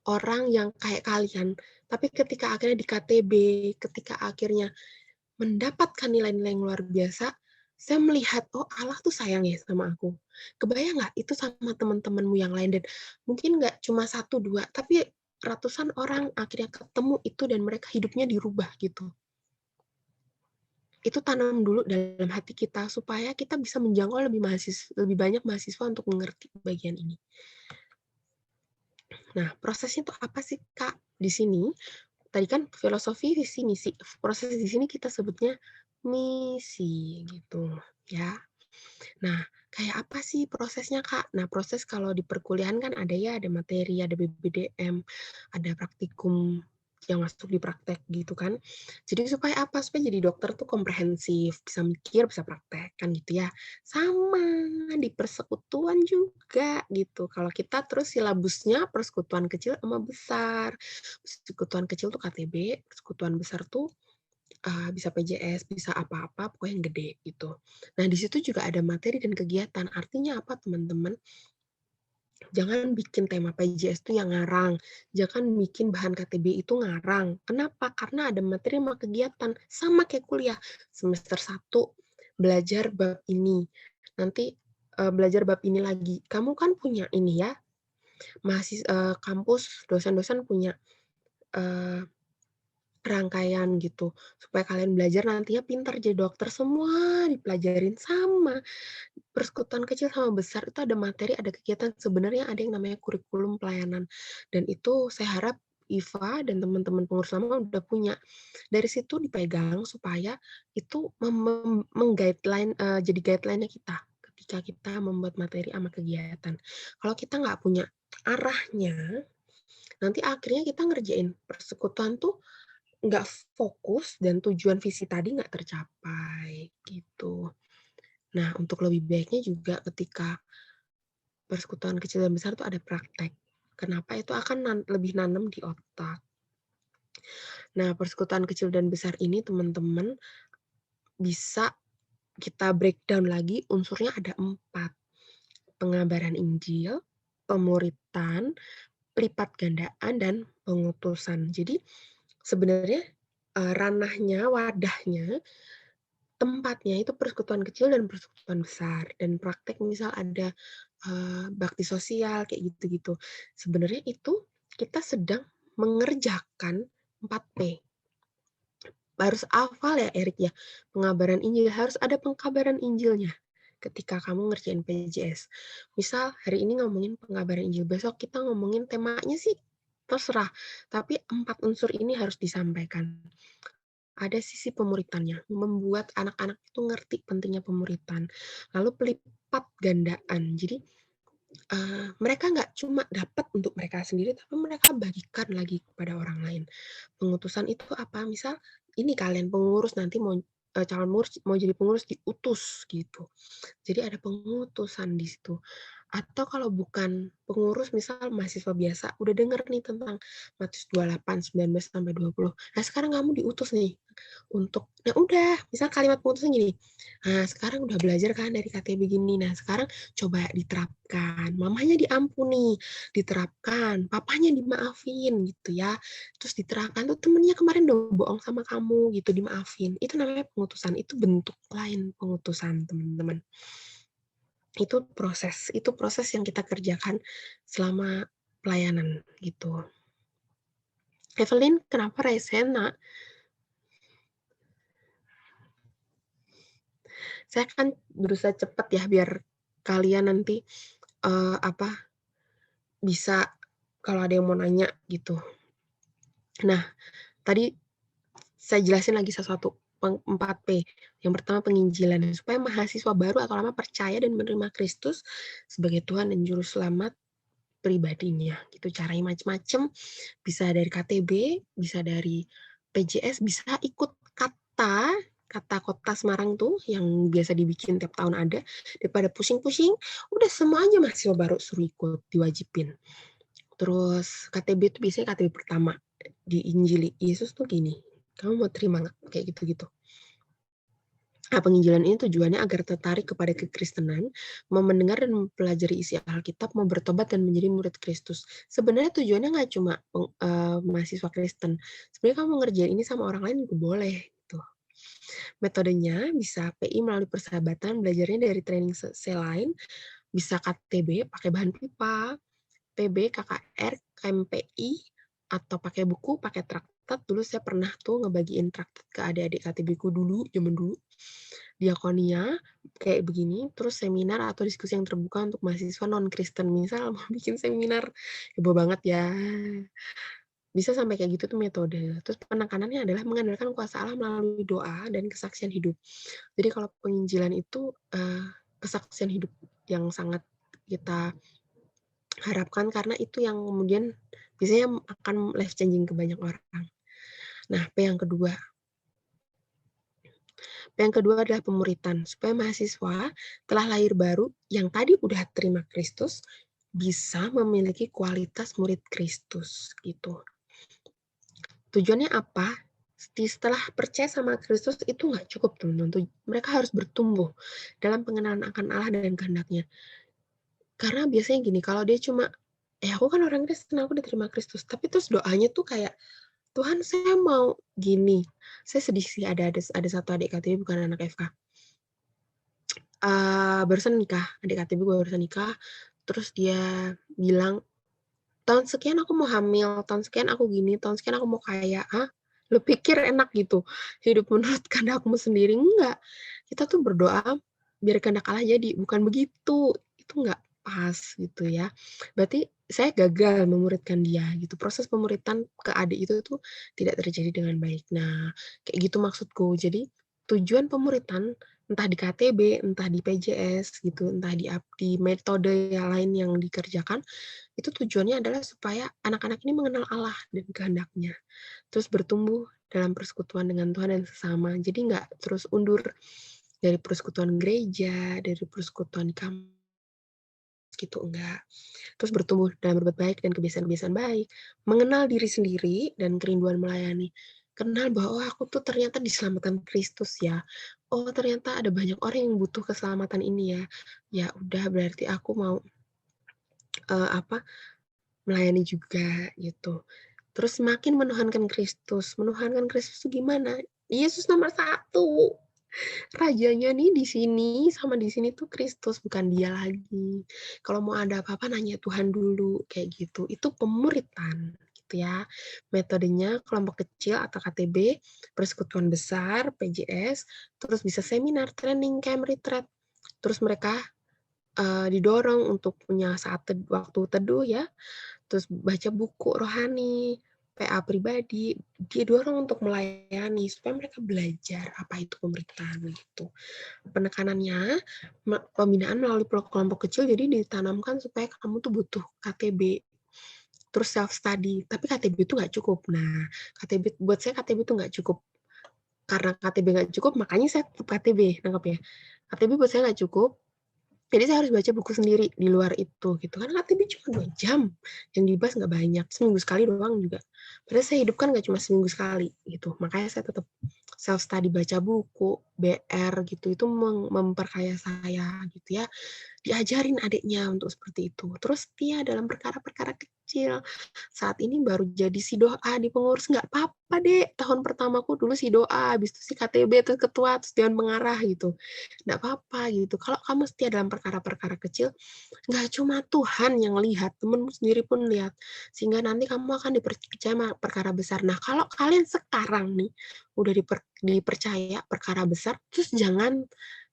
orang yang kayak kalian, tapi ketika akhirnya di KTB, ketika akhirnya mendapatkan nilai-nilai yang luar biasa, saya melihat, oh Allah tuh sayang ya sama aku. Kebayang nggak itu sama teman-temanmu yang lain, dan mungkin nggak cuma 1, 2, tapi ratusan orang akhirnya ketemu itu dan mereka hidupnya dirubah gitu. Itu tanam dulu dalam hati kita supaya kita bisa menjangkau lebih banyak mahasiswa untuk mengerti bagian ini. Nah, prosesnya itu apa sih, Kak? Di sini, tadi kan filosofi, visi, misi. Proses di sini kita sebutnya misi, gitu, ya. Nah, kayak apa sih prosesnya, Kak? Nah, proses kalau di perkuliahan kan ada ya, ada materi, ada BBDM, ada praktikum yang masuk di praktek gitu kan. Jadi supaya apa? Supaya jadi dokter tuh komprehensif, bisa mikir, bisa praktek kan gitu ya. Sama di persekutuan juga gitu. Kalau kita terus silabusnya persekutuan kecil sama besar. Persekutuan kecil tuh KTB, persekutuan besar tuh bisa PJS, bisa apa-apa, pokoknya yang gede gitu. Nah, di situ juga ada materi dan kegiatan. Artinya apa, teman-teman? Jangan bikin tema PJS itu yang ngarang. Jangan bikin bahan KTB itu ngarang. Kenapa? Karena ada materi sama kegiatan. Sama kayak kuliah. Semester 1 belajar bab ini. Nanti belajar bab ini lagi. Kamu kan punya ini ya, kampus, dosen-dosen punya rangkaian gitu, supaya kalian belajar nantinya pintar jadi dokter, semua dipelajarin sama. Persekutuan kecil sama besar itu ada materi, ada kegiatan, sebenarnya ada yang namanya kurikulum pelayanan. Dan itu saya harap Iva dan teman-teman pengurus lama udah punya. Dari situ dipegang supaya itu meng-guideline, jadi guideline-nya kita ketika kita membuat materi sama kegiatan. Kalau kita nggak punya arahnya, nanti akhirnya kita ngerjain persekutuan tuh nggak fokus dan tujuan visi tadi nggak tercapai, gitu. Nah, untuk lebih baiknya juga ketika persekutuan kecil dan besar itu ada praktek. Kenapa? Itu akan lebih nanam di otak. Nah, persekutuan kecil dan besar ini teman-teman bisa kita breakdown lagi, unsurnya ada 4. Pengabaran Injil, pemuritan, lipat gandaan, dan pengutusan. Jadi sebenarnya ranahnya, wadahnya, tempatnya itu persekutuan kecil dan persekutuan besar. Dan praktek misal ada bakti sosial, kayak gitu-gitu. Sebenarnya itu kita sedang mengerjakan 4P. Harus hafal ya, Erik ya. Pengabaran Injil, harus ada pengkabaran Injilnya ketika kamu ngerjain PJS. Misal hari ini ngomongin pengabaran Injil, besok kita ngomongin temanya sih terserah. Tapi 4 unsur ini harus disampaikan. Ada sisi pemuritannya, membuat anak-anak itu ngerti pentingnya pemuritan. Lalu pelipat gandaan. Jadi mereka nggak cuma dapat untuk mereka sendiri, tapi mereka bagikan lagi kepada orang lain. Pengutusan itu apa? Misal ini kalian pengurus nanti mau calon pengurus mau jadi pengurus diutus gitu. Jadi ada pengutusan di situ. Atau kalau bukan pengurus, misal mahasiswa biasa, udah denger nih tentang Matius 28, 19-20. Nah, sekarang kamu diutus nih untuk, nah udah, misal kalimat pengutusan gini, nah sekarang udah belajar kan dari KTB gini, nah sekarang coba diterapkan, mamanya diampuni, diterapkan, papanya dimaafin gitu ya, terus diterapkan tuh temennya kemarin udah bohong sama kamu gitu, dimaafin. Itu namanya pengutusan, itu bentuk lain pengutusan, teman-teman. Itu proses yang kita kerjakan selama pelayanan gitu. Evelyn, kenapa resen, Nak? Saya kan berusaha cepat ya biar kalian nanti bisa kalau ada yang mau nanya gitu. Nah, tadi saya jelasin lagi sesuatu 4P. Yang pertama penginjilan, supaya mahasiswa baru atau lama percaya dan menerima Kristus sebagai Tuhan dan Juru Selamat pribadinya. Gitu, caranya macam-macam. Bisa dari KTB, bisa dari PJS, bisa ikut kata kota Semarang tuh yang biasa dibikin tiap tahun ada. Daripada pusing-pusing, udah semua aja mahasiswa baru suruh ikut, diwajibin. Terus KTB itu biasanya KTB pertama di Injili Yesus tuh gini, kamu mau terima nggak? Kayak gitu-gitu. Nah, penginjilan ini tujuannya agar tertarik kepada kekristenan, mau mendengar dan mempelajari isi Alkitab, mau bertobat dan menjadi murid Kristus. Sebenarnya tujuannya nggak cuma mahasiswa Kristen. Sebenarnya kamu ngerjain ini sama orang lain juga boleh. Gitu. Metodenya bisa PI melalui persahabatan, belajarnya dari training lain, bisa KTB pakai bahan pipa, PB, KKR, KMPI, atau pakai buku, pakai traktat. Dulu saya pernah tuh ngebagiin traktat ke adik-adik KTB-ku dulu, zaman dulu. Diakonia, kayak begini. Terus seminar atau diskusi yang terbuka untuk mahasiswa non-Kristen. Misal mau bikin seminar, heboh banget ya. Bisa sampai kayak gitu tuh metode. Terus penekanannya adalah mengandalkan kuasa Allah melalui doa dan kesaksian hidup. Jadi kalau penginjilan itu kesaksian hidup yang sangat kita harapkan, karena itu yang kemudian biasanya akan life changing ke banyak orang. Nah, P yang kedua adalah pemuritan, supaya mahasiswa telah lahir baru yang tadi udah terima Kristus bisa memiliki kualitas murid Kristus gitu. Tujuannya apa? Setelah percaya sama Kristus itu nggak cukup, teman-teman. Mereka harus bertumbuh dalam pengenalan akan Allah dan kehendak-Nya. Karena biasanya gini, kalau dia cuma, aku kan orang Kristen, aku diterima Kristus, tapi terus doanya tuh kayak, Tuhan saya mau gini. Saya sedih sih, ada satu adik KTB, bukan anak FK. Barusan nikah, adik KTB gue barusan nikah, terus dia bilang, tahun sekian aku mau hamil, tahun sekian aku gini, tahun sekian aku mau kaya. Lu pikir enak gitu hidup menurut kehendakmu sendiri? Enggak. Kita tuh berdoa biar kehendak Allah jadi, bukan begitu. Itu enggak pas gitu ya. Berarti saya gagal memuridkan dia gitu. Proses pemuritan ke adik itu tuh tidak terjadi dengan baik. Nah, kayak gitu maksudku. Jadi tujuan pemuritan entah di KTB, entah di PJS gitu, entah di metode yang lain yang dikerjakan, itu tujuannya adalah supaya anak-anak ini mengenal Allah dan kehendak-Nya. Terus bertumbuh dalam persekutuan dengan Tuhan dan sesama. Jadi nggak terus undur dari persekutuan gereja, dari persekutuan di kampus gitu, enggak. Terus bertumbuh dalam berbuat baik dan kebiasaan-kebiasaan baik. Mengenal diri sendiri dan kerinduan melayani. Kenal bahwa aku tuh ternyata diselamatkan Kristus ya. Oh, ternyata ada banyak orang yang butuh keselamatan ini ya. Ya udah, berarti aku mau melayani juga gitu. Terus semakin menuhankan Kristus. Menuhankan Kristus itu gimana? Yesus nomor 1. Rajanya nih di sini sama di sini tuh Kristus, bukan dia lagi. Kalau mau ada apa-apa nanya Tuhan dulu, kayak gitu. Itu pemuritan gitu ya. Metodenya kelompok kecil atau KTB, persekutuan besar, PJS, terus bisa seminar, training, camp, retreat. Terus mereka didorong untuk punya waktu teduh ya, terus baca buku rohani, PA pribadi, didorong untuk melayani supaya mereka belajar apa itu pemberitaan gitu. Penekanannya, pembinaan melalui kelompok kecil, jadi ditanamkan supaya kamu tuh butuh KTB, terus self study. Tapi KTB itu nggak cukup. Nah, buat saya KTB itu nggak cukup. Karena KTB nggak cukup, makanya saya tetap KTB, nangkep ya. KTB buat saya nggak cukup. Jadi saya harus baca buku sendiri di luar itu gitu. Karena KTB cuma 2 jam, yang dibahas nggak banyak, seminggu sekali doang juga. Padahal saya hidup kan nggak cuma seminggu sekali gitu. Makanya saya tetap self study, baca buku, BR gitu, itu memperkaya saya gitu ya. Diajarin adiknya untuk seperti itu. Terus setia dalam perkara-perkara kecil. Saat ini baru jadi si doa di pengurus, nggak apa-apa deh. Tahun pertamaku dulu si doa, habis itu si KTB, terus ketua, terus dewan pengarah gitu. Nggak apa-apa gitu. Kalau kamu setia dalam perkara-perkara kecil, nggak cuma Tuhan yang lihat, temenmu sendiri pun lihat. Sehingga nanti kamu akan dipercaya perkara besar. Nah, kalau kalian sekarang nih, udah dipercaya perkara besar, terus jangan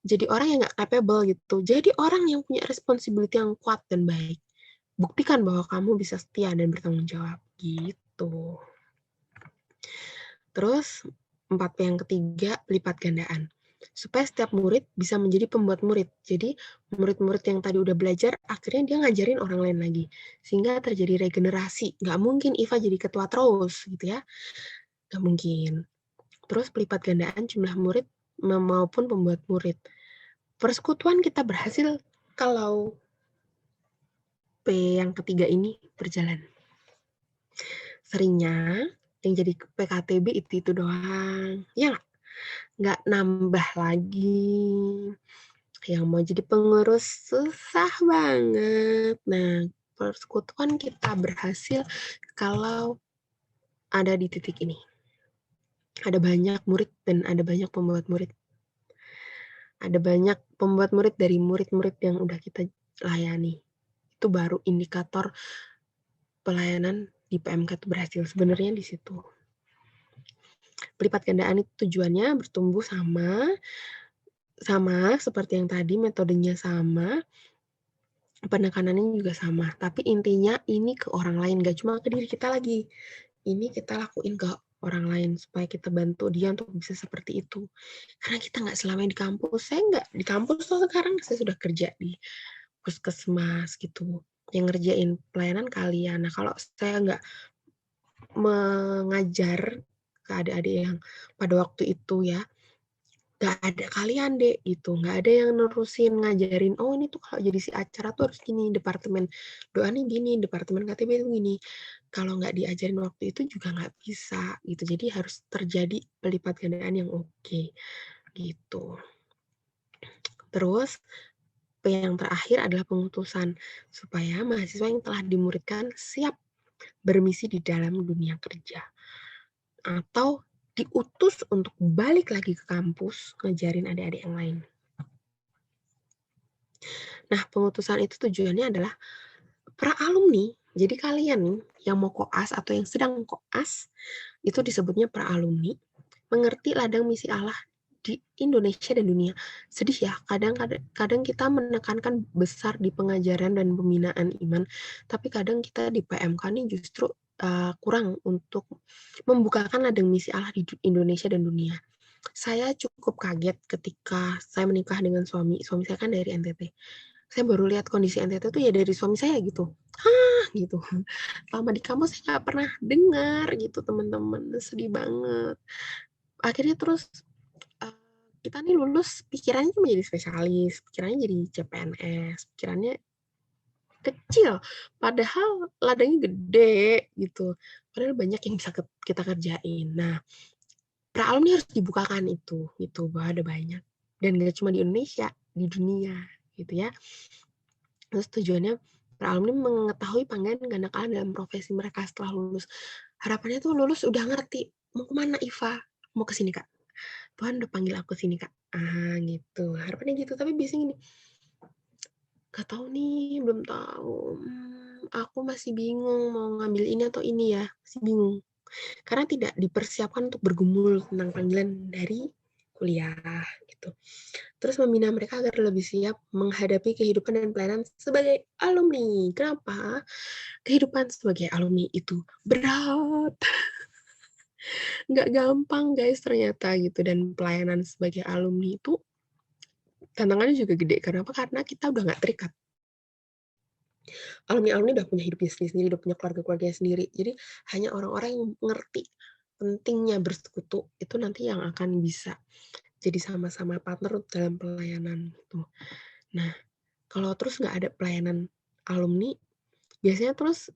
jadi orang yang nggak capable gitu. Jadi orang yang punya responsibility yang kuat dan baik. Buktikan bahwa kamu bisa setia dan bertanggung jawab gitu. Terus 4P yang ketiga, lipat gandaan. Supaya setiap murid bisa menjadi pembuat murid. Jadi murid-murid yang tadi udah belajar, akhirnya dia ngajarin orang lain lagi. Sehingga terjadi regenerasi. Nggak mungkin Iva jadi ketua terus gitu ya. Nggak mungkin. Terus pelipat gandaan jumlah murid maupun pembuat murid. Persekutuan kita berhasil kalau P yang ketiga ini berjalan. Seringnya yang jadi PKTB itu doang. Ya nggak nambah lagi. Yang mau jadi pengurus susah banget. Nah, persekutuan kita berhasil kalau ada di titik ini. Ada banyak murid dan ada banyak pembuat murid. Ada banyak pembuat murid dari murid-murid yang udah kita layani. Itu baru indikator pelayanan di PMK itu berhasil. Sebenarnya di situ. Pelipat gandaan itu tujuannya bertumbuh sama seperti yang tadi, metodenya sama, penekanannya juga sama. Tapi intinya ini ke orang lain, gak cuma ke diri kita lagi. Ini kita lakuin ke orang lain supaya kita bantu dia untuk bisa seperti itu. Karena kita nggak selamanya di kampus. Saya nggak di kampus tuh sekarang, saya sudah kerja di puskesmas gitu, yang ngerjain pelayanan kalian. Nah, kalau saya nggak mengajar ke adik-adik yang pada waktu itu ya, nggak ada kalian deh gitu, nggak ada yang nerusin ngajarin, oh ini tuh kalau jadi si acara tuh harus gini, departemen doa nih gini, departemen KTB itu gini. Kalau nggak diajarin waktu itu juga nggak bisa gitu, jadi harus terjadi pelipat gandaan yang oke gitu. Terus yang terakhir adalah pengutusan, supaya mahasiswa yang telah dimuridkan siap bermisi di dalam dunia kerja atau diutus untuk balik lagi ke kampus ngajarin adik-adik yang lain. Nah, pengutusan itu tujuannya adalah para alumni. Jadi kalian nih yang mau koas atau yang sedang koas, itu disebutnya para alumni, mengerti ladang misi Allah di Indonesia dan dunia. Sedih ya, kadang kita menekankan besar di pengajaran dan pembinaan iman, tapi kadang kita di PMK nih justru kurang untuk membukakan ladang misi Allah di Indonesia dan dunia. Saya cukup kaget ketika saya menikah dengan suami saya kan dari NTT. Saya baru lihat kondisi NTT itu ya dari suami saya gitu. Gitu. Lama di kampus saya nggak pernah dengar gitu teman-teman, sedih banget. Akhirnya terus kita nih lulus pikirannya menjadi spesialis, pikirannya jadi CPNS, pikirannya kecil, padahal ladangnya gede gitu. Padahal banyak yang bisa kita kerjain. Nah, pra alumni harus dibukakan itu, gitu bahwa ada banyak. Dan gak cuma di Indonesia, di dunia, gitu ya. Terus tujuannya pra alumni mengetahui panggilan ganda Allah dalam profesi mereka setelah lulus. Harapannya tuh lulus udah ngerti, mau kemana Iva? Mau ke sini Kak. Tuhan udah panggil aku sini Kak. Gitu. Harapannya gitu, tapi biasanya gini, gak tahu nih, belum tahu. Aku masih bingung mau ngambil ini atau ini ya, masih bingung. Karena tidak dipersiapkan untuk bergumul tentang panggilan dari kuliah gitu. Terus membina mereka agar lebih siap menghadapi kehidupan dan pelayanan sebagai alumni. Kenapa? Kehidupan sebagai alumni itu berat. Nggak gampang guys ternyata gitu. Dan pelayanan sebagai alumni itu tantangannya juga gede. Kenapa? Karena kita udah nggak terikat. Alumni-alumni udah punya hidupnya sendiri, udah punya keluarga-keluarganya sendiri. Jadi hanya orang-orang yang mengerti pentingnya bersekutu itu nanti yang akan bisa jadi sama-sama partner dalam pelayanan gitu. Nah, kalau terus nggak ada pelayanan alumni, biasanya terus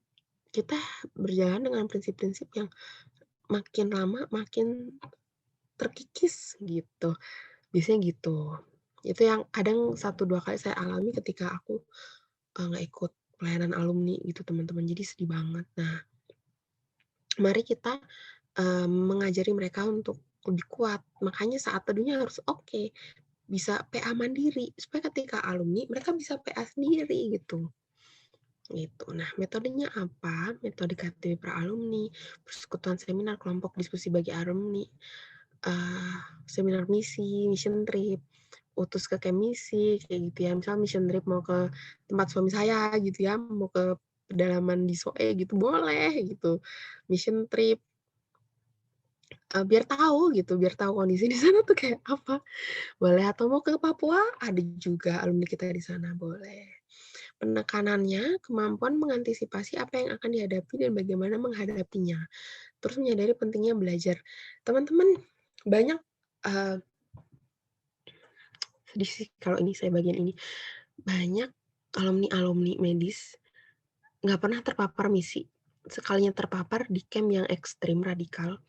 kita berjalan dengan prinsip-prinsip yang makin lama makin terkikis gitu. Biasanya gitu. Itu yang kadang 1-2 kali saya alami ketika aku nggak ikut pelayanan alumni gitu teman-teman. Jadi sedih banget. Nah, mari kita mengajari mereka untuk lebih kuat. Makanya saat teduhnya harus oke. Bisa PA mandiri. Supaya ketika alumni, mereka bisa PA sendiri gitu. Gitu. Nah, metodenya apa? Metode KTB pra alumni, persekutuan seminar, kelompok diskusi bagi alumni, seminar misi, mission trip, utus ke misi, kayak gitu ya. Misal mission trip mau ke tempat suami saya gitu ya, mau ke pedalaman di Soe gitu, boleh gitu. Mission trip, biar tahu gitu, biar tahu kondisi di sana tuh kayak apa. Boleh, atau mau ke Papua, ada juga alumni kita di sana, boleh. Penekanannya, kemampuan mengantisipasi apa yang akan dihadapi dan bagaimana menghadapinya. Terus menyadari pentingnya belajar. Teman-teman, banyak, sedih sih kalau ini saya bagian ini, banyak alumni-alumni medis nggak pernah terpapar misi. Sekalinya terpapar di camp yang ekstrim, radikal,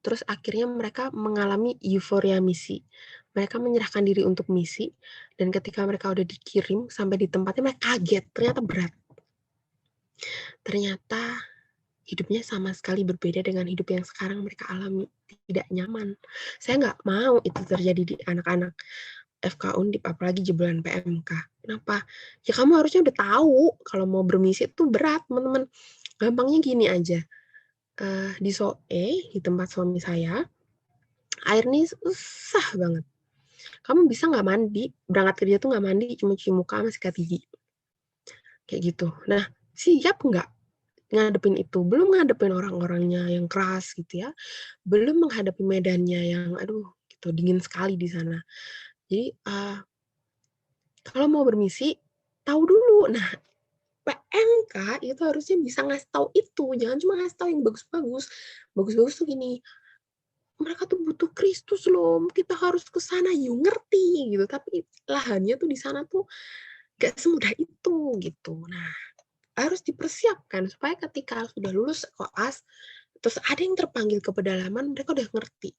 terus akhirnya mereka mengalami euforia misi. Mereka menyerahkan diri untuk misi, dan ketika mereka udah dikirim sampai di tempatnya, mereka kaget, ternyata berat. Ternyata hidupnya sama sekali berbeda dengan hidup yang sekarang mereka alami, tidak nyaman. Saya nggak mau itu terjadi di anak-anak FK Undip, apalagi jebolan PMK. Kenapa? Ya kamu harusnya udah tahu kalau mau bermisi itu berat, teman-teman. Gampangnya gini aja. Di Soe, di tempat suami saya, air ini susah banget. Kamu bisa nggak mandi, berangkat kerja tuh nggak mandi, cuma cuci muka sama sikat gigi. Kayak gitu. Nah, siap nggak ngadepin itu, belum ngadepin orang-orangnya yang keras gitu ya, belum menghadapi medannya yang aduh gitu dingin sekali di sana. Jadi kalau mau bermisi tahu dulu. Nah, PMK itu harusnya bisa ngasih tahu itu, jangan cuma ngasih tahu yang bagus-bagus. Bagus-bagus tuh gini, mereka tuh butuh Kristus loh, kita harus ke sana, you ngerti gitu. Tapi lahannya tuh di sana tuh gak semudah itu gitu. Nah, harus dipersiapkan supaya ketika sudah lulus koas, terus ada yang terpanggil ke pedalaman, mereka udah ngerti.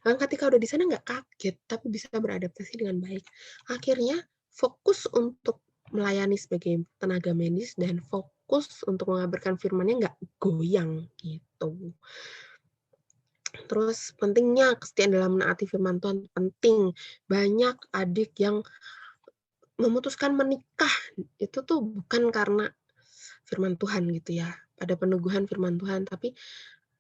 Dan ketika udah di sana nggak kaget, tapi bisa beradaptasi dengan baik. Akhirnya fokus untuk melayani sebagai tenaga medis dan fokus untuk mengabarkan firman-Nya nggak goyang gitu. Terus pentingnya kesetiaan dalam menaati firman Tuhan penting. Banyak adik yang memutuskan menikah itu tuh bukan karena firman Tuhan gitu ya, ada peneguhan firman Tuhan, tapi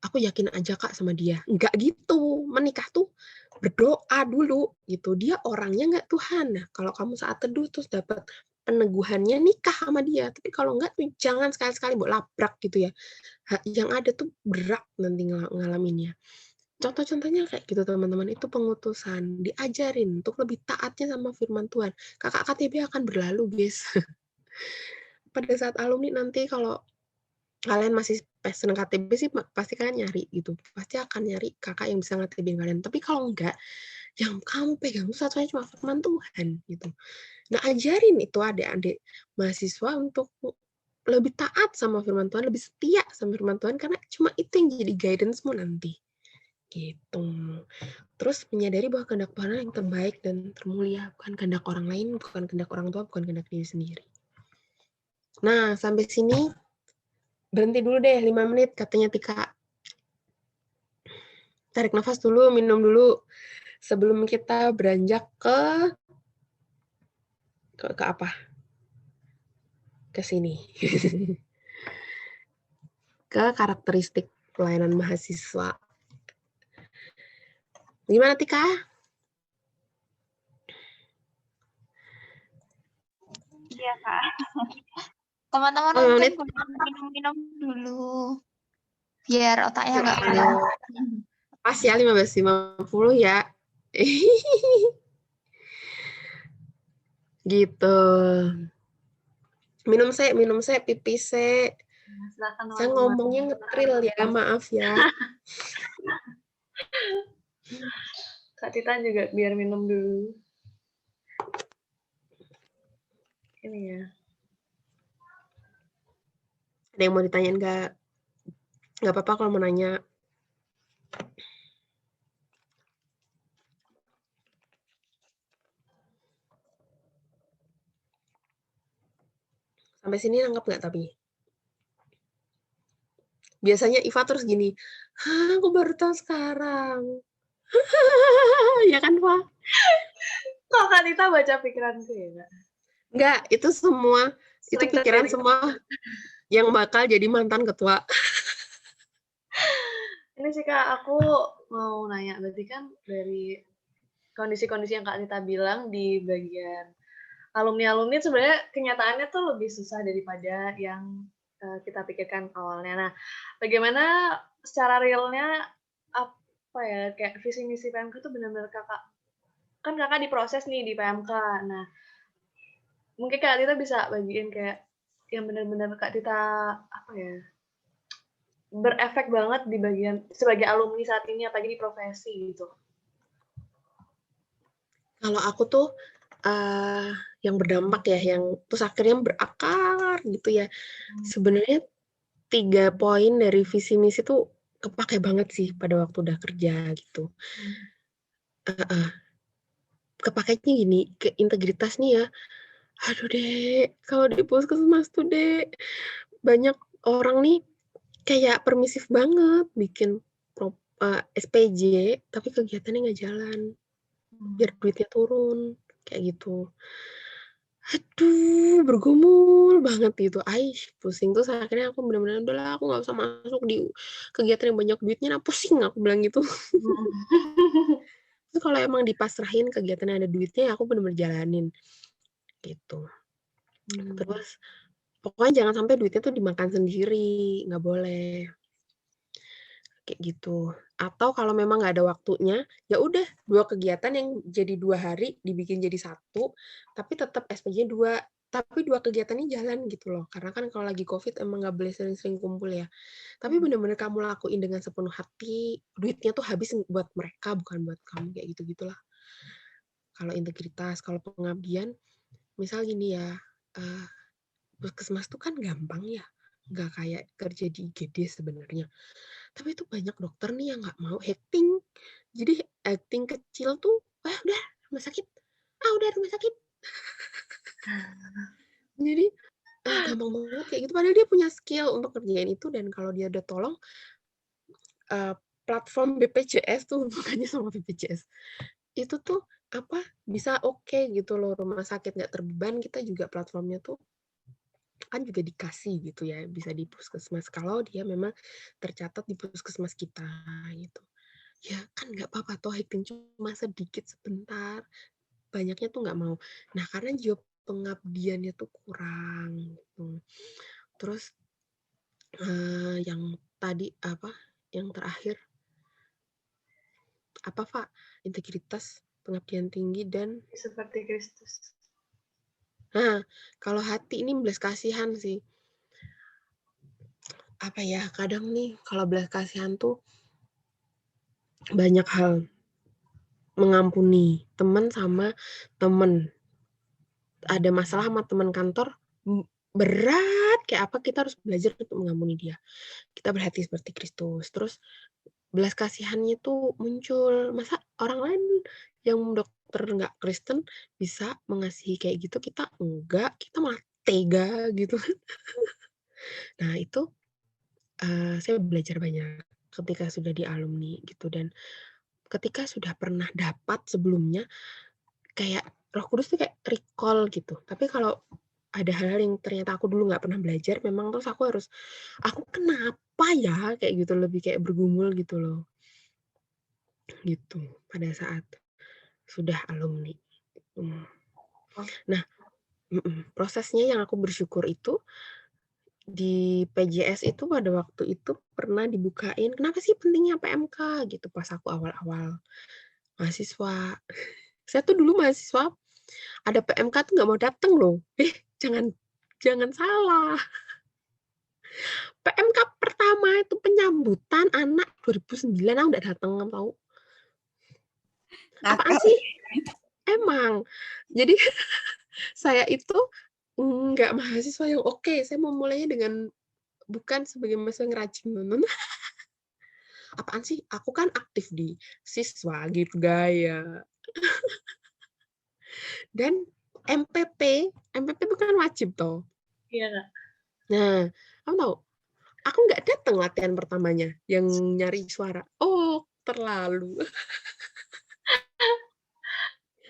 aku yakin aja Kak sama dia. Enggak gitu, menikah tuh berdoa dulu gitu. Dia orangnya enggak Tuhan. Nah, kalau kamu saat teduh terus dapat peneguhannya nikah sama dia. Tapi kalau enggak tuh jangan sekali-sekali buat labrak gitu ya. Yang ada tuh berat nanti ngalaminnya. Contoh-contohnya kayak gitu teman-teman, itu pengutusan, diajarin untuk lebih taatnya sama firman Tuhan. Kakak KTB akan berlalu, guys. Pada saat alumni nanti kalau kalian masih passion KTB sih pasti kalian nyari gitu. Pasti akan nyari kakak yang bisa nge-TB kalian. Tapi kalau enggak, yang kamu pegang itu satunya cuma firman Tuhan gitu. Nah, ajarin itu adik-adik mahasiswa untuk lebih taat sama firman Tuhan, lebih setia sama firman Tuhan karena cuma itu yang jadi guidance-mu nanti. Gitu. Terus menyadari bahwa kehendak Tuhan yang terbaik dan termulia, bukan kehendak orang lain, bukan kehendak orang tua, bukan kehendak diri sendiri. Nah, sampai sini berhenti dulu deh 5 menit katanya Tika. Tarik nafas dulu, minum dulu sebelum kita beranjak ke apa? Ke sini. Ke karakteristik pelayanan mahasiswa. Gimana Tika? Iya, Kak. Teman-teman mungkin minum-minum dulu. Biar otaknya nggak penuh. Pas ya 15.50 ya. Gitu. Minum saya, pipis saya. Saya ngomongnya ngetril ya, maaf ya. Kak Tita juga biar minum dulu. Ini ya. Ada yang mau ditanyain nggak? Nggak apa-apa kalau mau nanya. Sampai sini nangkep nggak tapi? Biasanya Iva terus gini, aku baru tahu sekarang. Ya kan, Pak? Kok Kak Tita baca pikiranku ya, Kak? Enggak, itu semua, itu pikiran semua yang bakal jadi mantan ketua. Ini sih Kak, aku mau nanya, berarti kan dari kondisi-kondisi yang Kak Tita bilang di bagian alumni-alumni sebenarnya kenyataannya tuh lebih susah daripada yang kita pikirkan awalnya. Nah, bagaimana secara realnya apa ya, kayak visi misi PMK tuh benar-benar Kakak, kan Kakak diproses nih di PMK. Nah, mungkin Kak Tita bisa bagiin kayak yang benar-benar Kak Tita apa ya, berefek banget di bagian sebagai alumni saat ini apalagi di profesi gitu. Kalau aku tuh yang berdampak ya, yang terus akhirnya berakar gitu ya. Sebenarnya 3 poin dari visi misi tuh kepake banget sih pada waktu udah kerja gitu. Kepakainya gini, ke integritas nih ya. Aduh Dek, kalau di puskesmas tuh Dek, banyak orang nih kayak permisif banget bikin SPJ, tapi kegiatannya nggak jalan. Biar duitnya turun, kayak gitu. Aduh, bergumul banget gitu. Pusing. Terus akhirnya aku benar-benar, udahlah aku nggak usah masuk di kegiatan yang banyak duitnya, nah pusing aku bilang gitu. Terus kalau emang dipasrahin kegiatan yang ada duitnya, aku benar-benar jalanin. Gitu. Terus Pokoknya jangan sampai duitnya tuh dimakan sendiri, nggak boleh. Kayak gitu. Atau kalau memang nggak ada waktunya, ya udah 2 kegiatan yang jadi 2 hari dibikin jadi 1, tapi tetap SPJ 2, tapi 2 kegiatan ini jalan gitu loh. Karena kan kalau lagi Covid emang nggak boleh sering-sering kumpul ya. Tapi bener-bener kamu lakuin dengan sepenuh hati, duitnya tuh habis buat mereka bukan buat kamu, kayak gitu-gitulah. Kalau integritas, kalau pengabdian, misal gini ya, puskesmas tuh kan gampang ya, nggak kayak kerja di IGD sebenarnya. Tapi itu banyak dokter nih yang nggak mau acting. Jadi acting kecil tuh, udah rumah sakit. Udah rumah sakit. Jadi gampang banget kayak gitu. Padahal dia punya skill untuk kerjain itu dan kalau dia udah tolong platform BPJS tuh bukannya sama BPJS. Itu tuh bisa oke gitu loh, rumah sakit nggak terbeban, kita juga platformnya tuh kan juga dikasih gitu ya, bisa di puskesmas kalau dia memang tercatat di puskesmas kita gitu. Ya kan nggak apa-apa toh acting cuma sedikit sebentar, banyaknya tuh nggak mau. Nah karena jiwa pengabdiannya tuh kurang gitu. Terus yang tadi yang terakhir Pak? Integritas, pengabdian tinggi dan Seperti Kristus. nah kalau hati ini belas kasihan sih. Kadang nih kalau belas kasihan tuh banyak hal. Mengampuni teman sama teman. Ada masalah sama teman kantor, berat kayak apa kita harus belajar untuk mengampuni dia. Kita berhati seperti Kristus. Terus belas kasihannya tuh muncul. Masa orang lain yang dokter nggak Kristen bisa mengasihi kayak gitu, kita enggak, kita malah tega gitu. Nah itu saya belajar banyak ketika sudah di alumni gitu, dan ketika sudah pernah dapat sebelumnya, kayak Roh Kudus tuh kayak recall gitu. Tapi kalau ada hal-hal yang ternyata aku dulu nggak pernah belajar, memang terus aku kenapa ya kayak gitu, lebih kayak bergumul gitu loh. Gitu pada saat sudah alumni. Nah, prosesnya yang aku bersyukur itu di PJS itu pada waktu itu pernah dibukain, kenapa sih pentingnya PMK gitu pas aku awal-awal mahasiswa. Saya tuh dulu mahasiswa ada PMK tuh nggak mau datang loh. Jangan salah. PMK pertama itu penyambutan anak 2009 aku nggak datang, tahu. Apaan sih? Emang. Jadi saya itu nggak mahasiswa yang oke. Saya mau mulainya dengan bukan sebagai mahasiswa yang rajin. Apaan sih? Aku kan aktif di siswa gitu gaya. Dan MPP bukan wajib toh. Iya nggak? Nah, kamu tahu? Aku nggak datang latihan pertamanya yang nyari suara. Oh, terlalu.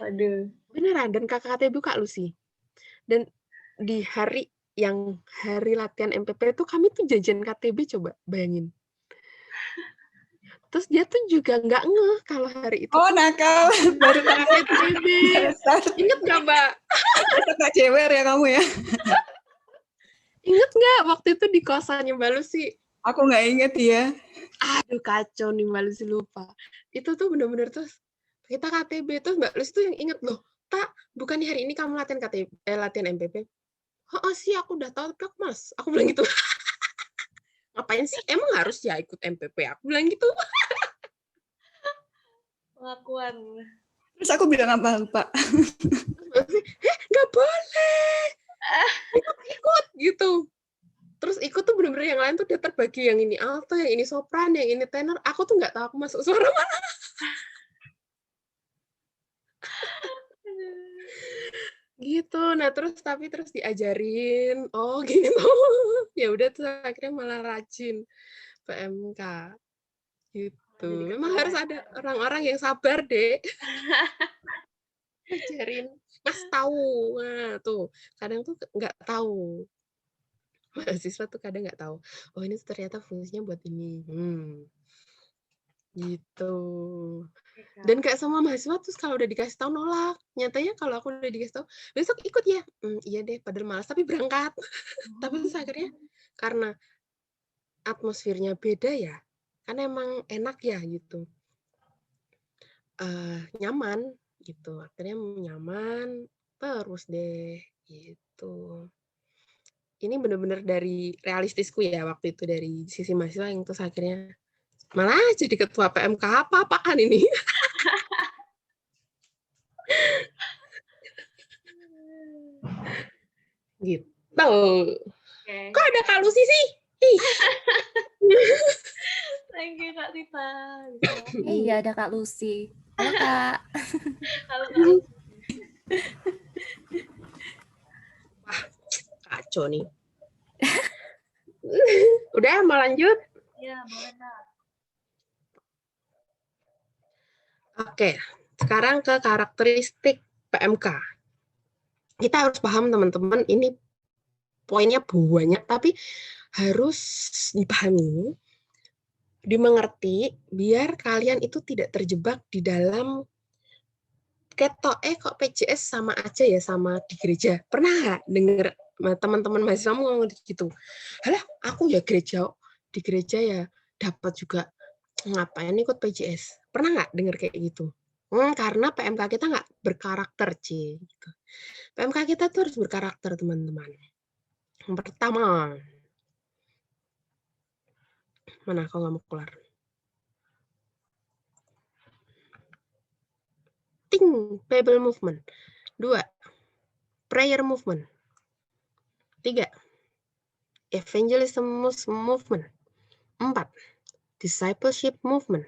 Waduh. Beneran, dan KKT buka Lucy. Dan di hari latihan MPP itu kami tuh jajan KTB, coba bayangin. Terus dia tuh juga nggak ngeh kalau hari itu nakal. baru KTB. Ingat nggak, Mbak? Kak Cewer ya kamu ya? Ingat nggak waktu itu di kosannya Mbak Lucy? Aku nggak inget ya. Aduh, kacau nih Mbak Lucy, lupa. Itu tuh bener-bener terus kita KTB, terus Mbak Lucy tuh yang inget loh. Tak, bukannya hari ini kamu latihan latihan MPP? Oh sih, aku udah tahu, tapi aku bilang gitu. Ngapain sih? Emang harus ya ikut MPP? Aku bilang gitu. Pengakuan. Terus aku bilang apa, lupa. Nggak boleh. Ikut gitu. Terus ikut tuh bener-bener yang lain tuh dia terbagi, yang ini alto, yang ini sopran, yang ini tenor. Aku tuh nggak tahu aku masuk suara mana. Gitu. Nah terus diajarin, oh gini tuh. Ya udah tuh akhirnya malah rajin PMK. Gitu. Memang harus ada orang-orang yang sabar, Dek. Ajarin, Mas tahu. Nah, tuh kadang tuh nggak tahu. Mahasiswa tuh kadang nggak tahu. Oh ini ternyata fungsinya buat ini. Gitu. Oke, Kak. Dan kayak semua mahasiswa terus kalau udah dikasih tahu nolak. Nyatanya kalau aku udah dikasih tahu, besok ikut ya? Iya deh, padahal malas tapi berangkat. Tapi terus akhirnya karena atmosfernya beda ya, kan emang enak ya gitu. Nyaman gitu. Akhirnya nyaman terus deh gitu. Ini bener-bener dari realistisku ya waktu itu dari sisi mahasiswa yang terus akhirnya malah jadi ketua PMK apa-apaan ini. Gitu. Oke. Kok ada Kak Lucy sih? Ih. Thank you Kak Tita. Iya, ada Kak Lucy. Halo Kak. Halo Kak Lucy. Kacau nih. Udah mau lanjut? Iya, boleh Kak. Oke, sekarang ke karakteristik PMK. Kita harus paham teman-teman, ini poinnya banyak, tapi harus dipahami, dimengerti, biar kalian itu tidak terjebak di dalam kok PJS sama aja ya sama di gereja. Pernah nggak denger teman-teman mahasiswa ngomong gitu? Halah, aku ya di gereja ya dapat juga, ngapain ikut PJS? Pernah nggak denger kayak gitu? Karena PMK kita nggak berkarakter, gitu. PMK kita tuh harus berkarakter, teman-teman. Yang pertama, mana aku nggak mau keluar. Bible movement. 2, prayer movement. 3, evangelism movement. 4, discipleship movement.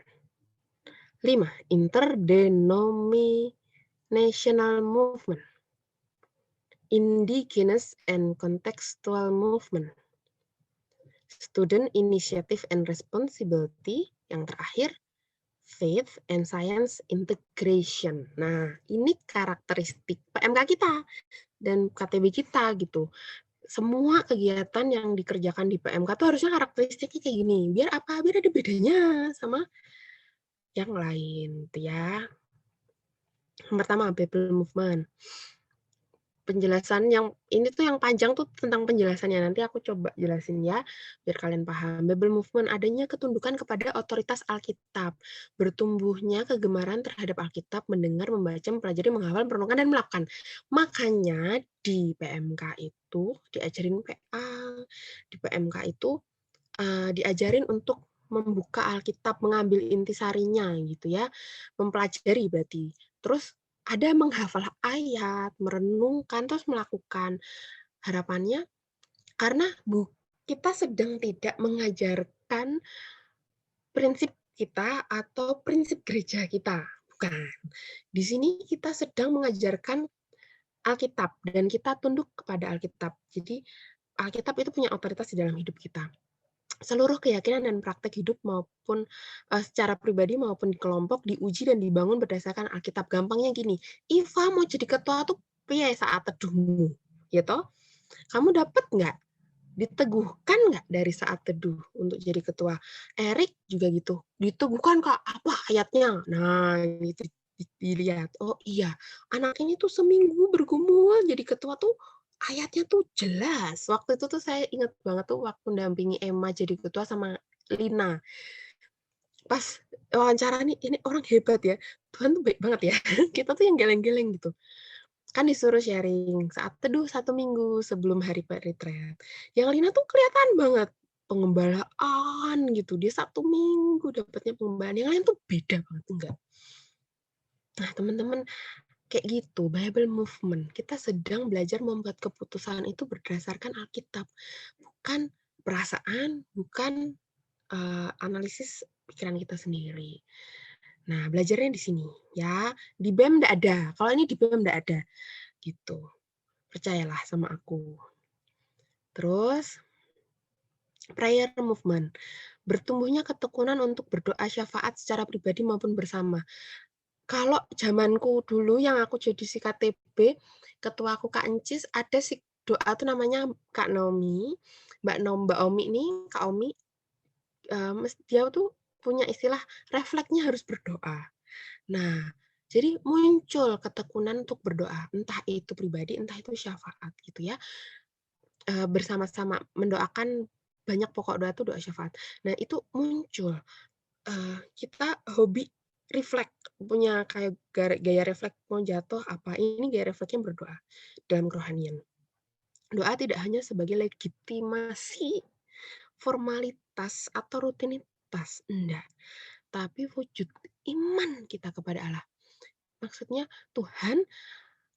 5, interdenominational movement. Indigenous and contextual movement. Student initiative and responsibility. Yang terakhir, faith and science integration. Nah, ini karakteristik PMK kita dan KTB kita gitu. Semua kegiatan yang dikerjakan di PMK tuh harusnya karakteristiknya kayak gini. Biar apa? Biar ada bedanya sama yang lain, gitu ya. Yang pertama, Bible movement. Penjelasan yang ini tuh yang panjang tuh tentang penjelasannya. Nanti aku coba jelasin ya, biar kalian paham. Bible movement adanya ketundukan kepada otoritas Alkitab, bertumbuhnya kegemaran terhadap Alkitab, mendengar, membaca, mempelajari, menghafal, merenungkan, dan melakukan. Makanya di PMK itu diajarin di PMK itu diajarin untuk membuka Alkitab, mengambil intisarinya gitu ya, mempelajari berarti. Terus ada menghafal ayat, merenungkan, terus melakukan. Harapannya karena kita sedang tidak mengajarkan prinsip kita atau prinsip gereja kita, bukan. Di sini kita sedang mengajarkan Alkitab dan kita tunduk kepada Alkitab. Jadi Alkitab itu punya otoritas di dalam hidup kita. Seluruh keyakinan dan praktek hidup maupun secara pribadi maupun di kelompok diuji dan dibangun berdasarkan Alkitab. Gampangnya gini, Iva mau jadi ketua tuh piye saat teduhmu, gitu? Kamu dapat nggak? Diteguhkan nggak dari saat teduh untuk jadi ketua? Erik juga gitu, diteguhkan Kak, apa ayatnya? Nah, itu dilihat. Oh iya, anak ini tuh seminggu bergumul jadi ketua tuh ayatnya tuh jelas. Waktu itu tuh saya ingat banget tuh waktu mendampingi Emma jadi ketua sama Lina. Pas wawancara nih, ini orang hebat ya. Tuhan tuh baik banget ya. Kita tuh yang geleng-geleng gitu. Kan disuruh sharing saat teduh 1 minggu sebelum hari retreat. Yang Lina tuh kelihatan banget pengembalaan gitu. Dia 1 minggu dapatnya pengembalaan. Yang lain tuh beda banget, enggak. Nah, teman-teman, kayak gitu, Bible movement. Kita sedang belajar membuat keputusan itu berdasarkan Alkitab. Bukan perasaan, bukan analisis pikiran kita sendiri. Nah, belajarnya di sini ya. Di BEM enggak ada. Kalau ini di BEM enggak ada. Gitu. Percayalah sama aku. Terus prayer movement. Bertumbuhnya ketekunan untuk berdoa syafaat secara pribadi maupun bersama. Kalau zamanku dulu yang aku jadi si KTB, ketua aku Kak Encis, ada si doa tuh namanya Kak Naomi, Mbak Omi ini, Kak Omi, dia tuh punya istilah refleksnya harus berdoa. Nah, jadi muncul ketekunan untuk berdoa, entah itu pribadi, entah itu syafaat gitu ya. Bersama-sama mendoakan banyak pokok doa itu doa syafaat. Nah, itu muncul kita hobi refleks, punya kayak gaya refleks mau jatuh apa, ini gaya refleksnya berdoa dalam kerohanian. Doa tidak hanya sebagai legitimasi formalitas atau rutinitas, enggak, tapi wujud iman kita kepada Allah. Maksudnya, Tuhan,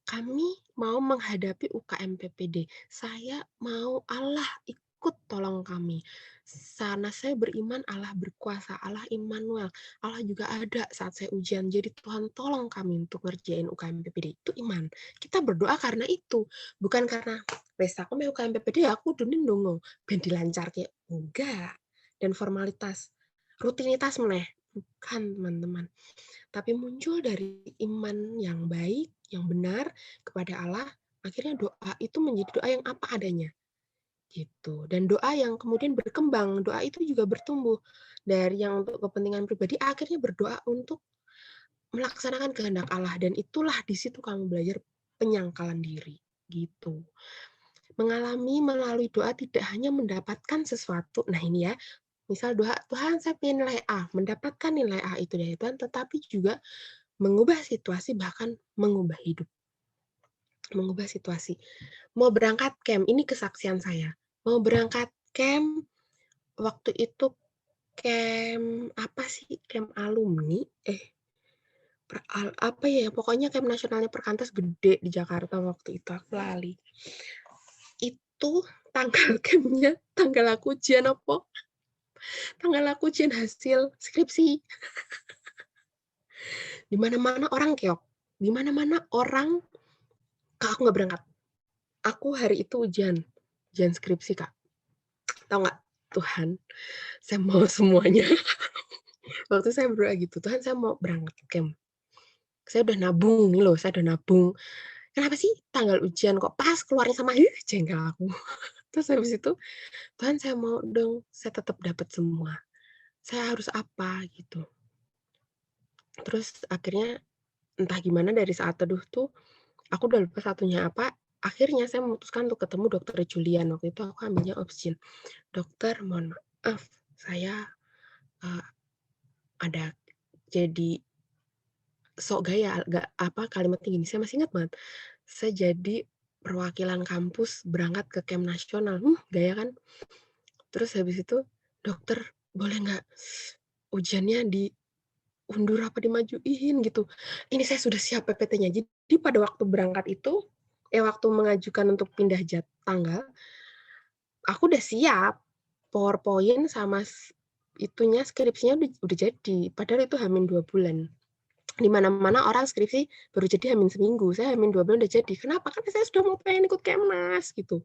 kami mau menghadapi UKM PPD. Saya mau Allah ikut tolong kami. Sana saya beriman Allah berkuasa, Allah Immanuel. Allah juga ada saat saya ujian. Jadi Tuhan tolong kami untuk ngerjain UKM PPD. Itu iman. Kita berdoa karena itu. Bukan karena, wes aku mau UKM PPD, aku dunin dong. Ben dilancar kayak. Enggak. Dan formalitas. Rutinitas meneh. Bukan, teman-teman. Tapi muncul dari iman yang baik, yang benar kepada Allah, akhirnya doa itu menjadi doa yang apa adanya. Gitu. Dan doa yang kemudian berkembang, doa itu juga bertumbuh dari yang untuk kepentingan pribadi, akhirnya berdoa untuk melaksanakan kehendak Allah, dan itulah di situ kamu belajar penyangkalan diri. Gitu. Mengalami melalui doa tidak hanya mendapatkan sesuatu, nah ini ya, misal doa, Tuhan saya pengen nilai A, mendapatkan nilai A itu dari Tuhan, tetapi juga mengubah situasi, bahkan mengubah hidup. Mengubah situasi. Mau berangkat camp, ini kesaksian saya. Mau berangkat camp, waktu itu camp, apa sih, camp alumni, apa ya, pokoknya camp nasionalnya Perkantas gede di Jakarta waktu itu, aku lali. Itu tanggal campnya, tanggal aku ujian apa? Tanggal aku ujian hasil skripsi. Di mana-mana orang keok. Di mana-mana orang, Kak, aku nggak berangkat. Aku hari itu ujian skripsi, Kak. Tahu nggak, Tuhan, saya mau semuanya. Waktu saya berdoa gitu, Tuhan saya mau berangkat camp. Saya udah nabung nih loh, saya udah nabung. Kenapa sih tanggal ujian kok pas keluarnya sama jengkel aku. Terus habis itu, Tuhan saya mau dong, saya tetap dapat semua. Saya harus apa gitu. Terus akhirnya entah gimana dari saat teduh tuh, aku udah lupa satunya apa, akhirnya saya memutuskan untuk ketemu dokter Julian. Waktu itu aku ambilnya opsin. Dokter, mohon maaf, saya ada jadi sok gaya, kalimatnya gini, saya masih ingat banget. Saya jadi perwakilan kampus berangkat ke camp nasional. Gaya kan? Terus habis itu, dokter, boleh nggak ujiannya diundur apa dimajuin gitu. Ini saya sudah siap PPT-nya. Jadi pada waktu berangkat itu, waktu mengajukan untuk pindah tanggal, aku udah siap. PowerPoint sama itunya, skripsinya udah jadi. Padahal itu H-2 bulan. Di mana-mana orang skripsi baru jadi H-1 seminggu. Saya H-2 bulan udah jadi. Kenapa? Karena saya sudah mau pengen ikut Kemnas gitu.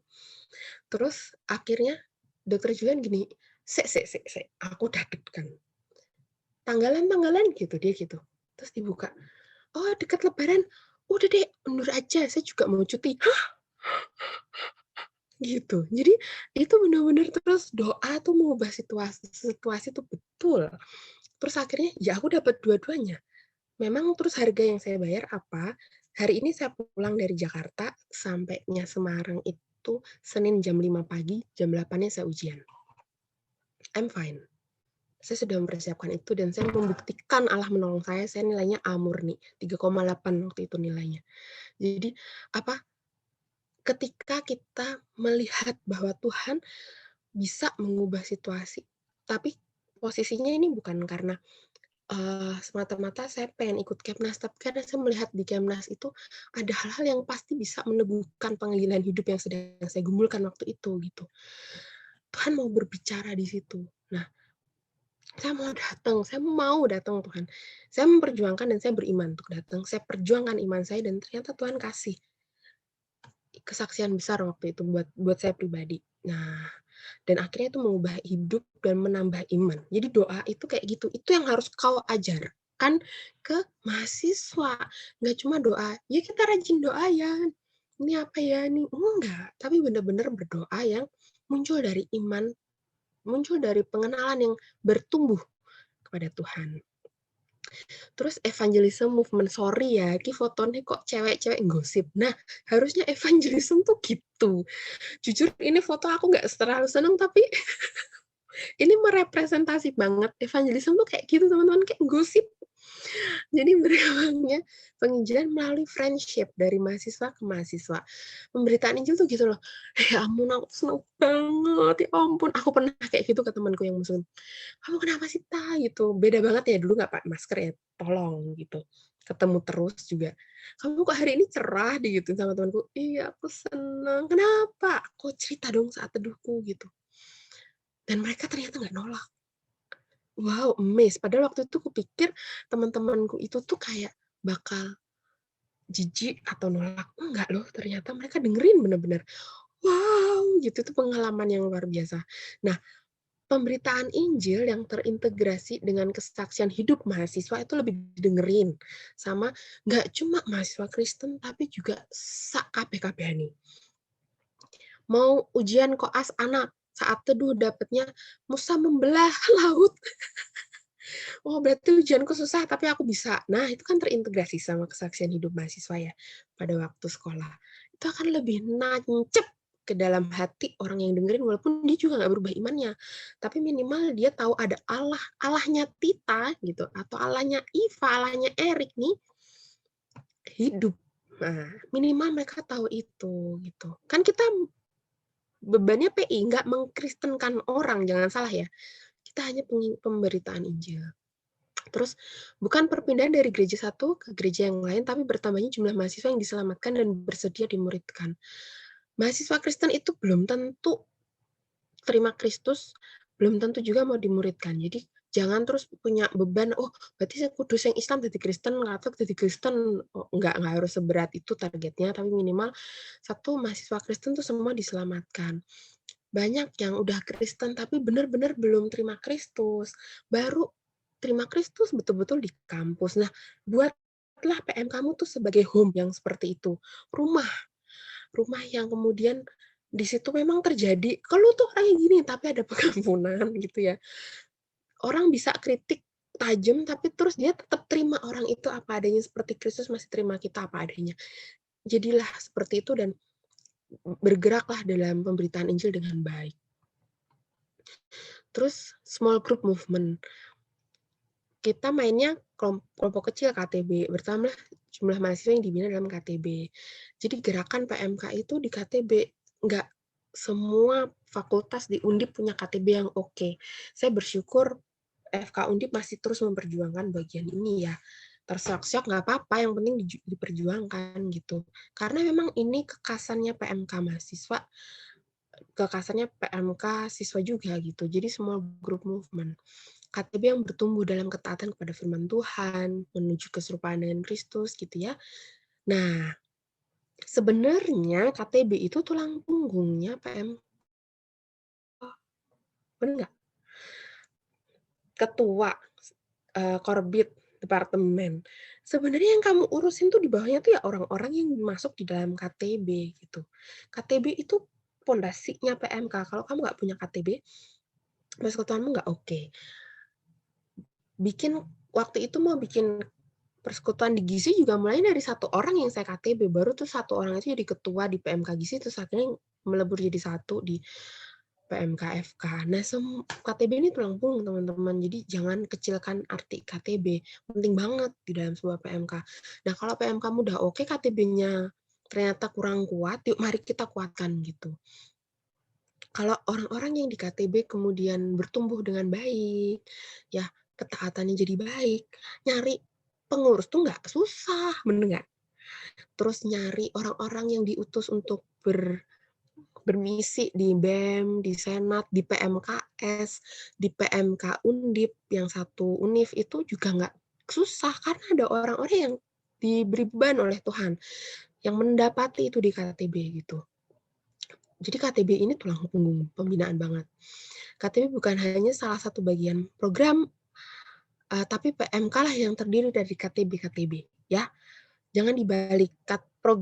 Terus akhirnya dokter Julian gini, aku udah deg-degan. Tanggalan gitu, dia gitu. Terus dibuka. Oh, dekat lebaran. Udah deh, undur aja. Saya juga mau cuti. Hah? Gitu. Jadi itu benar-benar terus doa tuh mengubah situasi tuh betul. Terus akhirnya ya aku dapat dua-duanya. Memang terus harga yang saya bayar apa? Hari ini saya pulang dari Jakarta, sampainya Semarang itu Senin jam 5 pagi, jam 8-nya saya ujian. I'm fine. Saya sudah mempersiapkan itu dan saya membuktikan Allah menolong saya nilainya A murni, 3,8 waktu itu nilainya. Jadi apa? Ketika kita melihat bahwa Tuhan bisa mengubah situasi, tapi posisinya ini bukan karena semata-mata saya pengen ikut Kemnas, tapi karena saya melihat di Kemnas itu ada hal-hal yang pasti bisa meneguhkan panggilan hidup yang sedang saya gumulkan waktu itu gitu. Tuhan mau berbicara di situ. Nah, saya mau datang Tuhan. Saya memperjuangkan dan saya beriman untuk datang. Saya perjuangkan iman saya dan ternyata Tuhan kasih kesaksian besar waktu itu buat saya pribadi. Nah, dan akhirnya itu mengubah hidup dan menambah iman. Jadi doa itu kayak gitu. Itu yang harus kau ajarkan ke mahasiswa. Nggak cuma doa, ya kita rajin doa ya. Ini apa ya nih? Enggak. Tapi benar-benar berdoa yang muncul dari iman, muncul dari pengenalan yang bertumbuh kepada Tuhan. Terus evangelism movement, sorry ya, ki fotonya kok cewek-cewek gosip. Nah, harusnya evangelism tuh gitu. Jujur ini foto aku nggak terlalu seneng, tapi ini merepresentasi banget evangelism tuh kayak gitu teman-teman, kayak gosip. Jadi berkembangnya penginjilan melalui friendship dari mahasiswa ke mahasiswa. Pemberitaan Injil tuh gitu loh. Ya ampun, aku seneng banget, ya ampun. Aku pernah kayak gitu ke temanku yang muslim. Kamu kenapa sih, Ta? Gitu. Beda banget ya, dulu nggak pakai masker ya, tolong gitu. Ketemu terus juga. Kamu kok hari ini cerah digituin sama temanku. Iya, aku seneng. Kenapa? Aku cerita dong saat teduhku gitu. Dan mereka ternyata nggak nolak. Wow, amazed. Padahal waktu itu kupikir teman-temanku itu tuh kayak bakal jijik atau nolak. Enggak loh, ternyata mereka dengerin bener-bener. Wow, gitu. Itu pengalaman yang luar biasa. Nah, pemberitaan Injil yang terintegrasi dengan kesaksian hidup mahasiswa itu lebih didengerin. Sama nggak cuma mahasiswa Kristen, tapi juga sak kabeh-kabeh nih. Mau ujian koas anak, saat teduh dapatnya Musa membelah laut. Oh, berarti ujianku susah, tapi aku bisa. Nah, itu kan terintegrasi sama kesaksian hidup mahasiswa ya, pada waktu sekolah. Itu akan lebih nancep ke dalam hati orang yang dengerin, walaupun dia juga nggak berubah imannya. Tapi minimal dia tahu ada Allah, Allahnya Tita, gitu, atau Allahnya Iva, Allahnya Erik nih, hidup. Nah, minimal mereka tahu itu, gitu. Kan kita bebannya PI, nggak mengkristenkan orang, jangan salah ya. Kita hanya pemberitaan Injil. Terus bukan perpindahan dari gereja satu ke gereja yang lain, tapi bertambahnya jumlah mahasiswa yang diselamatkan dan bersedia dimuridkan. Mahasiswa Kristen itu belum tentu terima Kristus, belum tentu juga mau dimuridkan. Jadi jangan terus punya beban, oh berarti saya kudus yang Islam jadi Kristen, Katolik jadi Kristen. Oh, enggak harus seberat itu targetnya, tapi minimal satu mahasiswa Kristen tuh semua diselamatkan. Banyak yang udah Kristen tapi benar-benar belum terima Kristus, baru terima Kristus betul-betul di kampus. Nah, buatlah PM kamu tuh sebagai home yang seperti itu. Rumah yang kemudian di situ memang terjadi, kalau tuh kayak gini, tapi ada pengampunan gitu ya. Orang bisa kritik tajam, tapi terus dia tetap terima orang itu apa adanya, seperti Kristus masih terima kita apa adanya. Jadilah seperti itu dan bergeraklah dalam pemberitaan Injil dengan baik. Terus small group movement. Kita mainnya kelompok kecil KTB, bertambah jumlah mahasiswa yang dibina dalam KTB. Jadi gerakan PMK itu di KTB, nggak semua fakultas di Undip punya KTB yang oke. Saya bersyukur FK Undip masih terus memperjuangkan bagian ini ya. Terseok-seok nggak apa-apa, yang penting diperjuangkan gitu. Karena memang ini kekasannya PMK mahasiswa, kekasannya PMK siswa juga gitu. Jadi semua group movement. KTB yang bertumbuh dalam ketaatan kepada firman Tuhan, menuju keserupaan dengan Kristus gitu ya. Nah, sebenarnya KTB itu tulang punggungnya PM. Benar nggak? Ketua Korbit departemen. Sebenarnya yang kamu urusin tuh di bawahnya tuh ya orang-orang yang masuk di dalam KTB gitu. KTB itu pondasinya PMK. Kalau kamu nggak punya KTB, persekutuanmu nggak oke. Waktu itu mau bikin persekutuan di Gizi juga mulai dari satu orang yang saya KTB, baru tuh satu orang itu jadi ketua di PMK Gizi, terus akhirnya melebur jadi satu di PMK FK. Nah, KTB ini tulang punggung teman-teman, jadi jangan kecilkan arti KTB, penting banget di dalam sebuah PMK. Nah, kalau PMK kamu udah oke, KTB-nya ternyata kurang kuat, yuk mari kita kuatkan gitu. Kalau orang-orang yang di KTB kemudian bertumbuh dengan baik, ya ketaatannya jadi baik, nyari pengurus tuh nggak susah, bener nggak? Terus nyari orang-orang yang diutus untuk bermisi di BEM, di Senat, di PMKS, di PMK Undip, yang satu Univ itu juga nggak susah, karena ada orang-orang yang diberi beban oleh Tuhan, yang mendapati itu di KTB gitu. Jadi KTB ini tulang punggung pembinaan banget. KTB bukan hanya salah satu bagian program, tapi PMK lah yang terdiri dari KTB, ya. Jangan dibalik,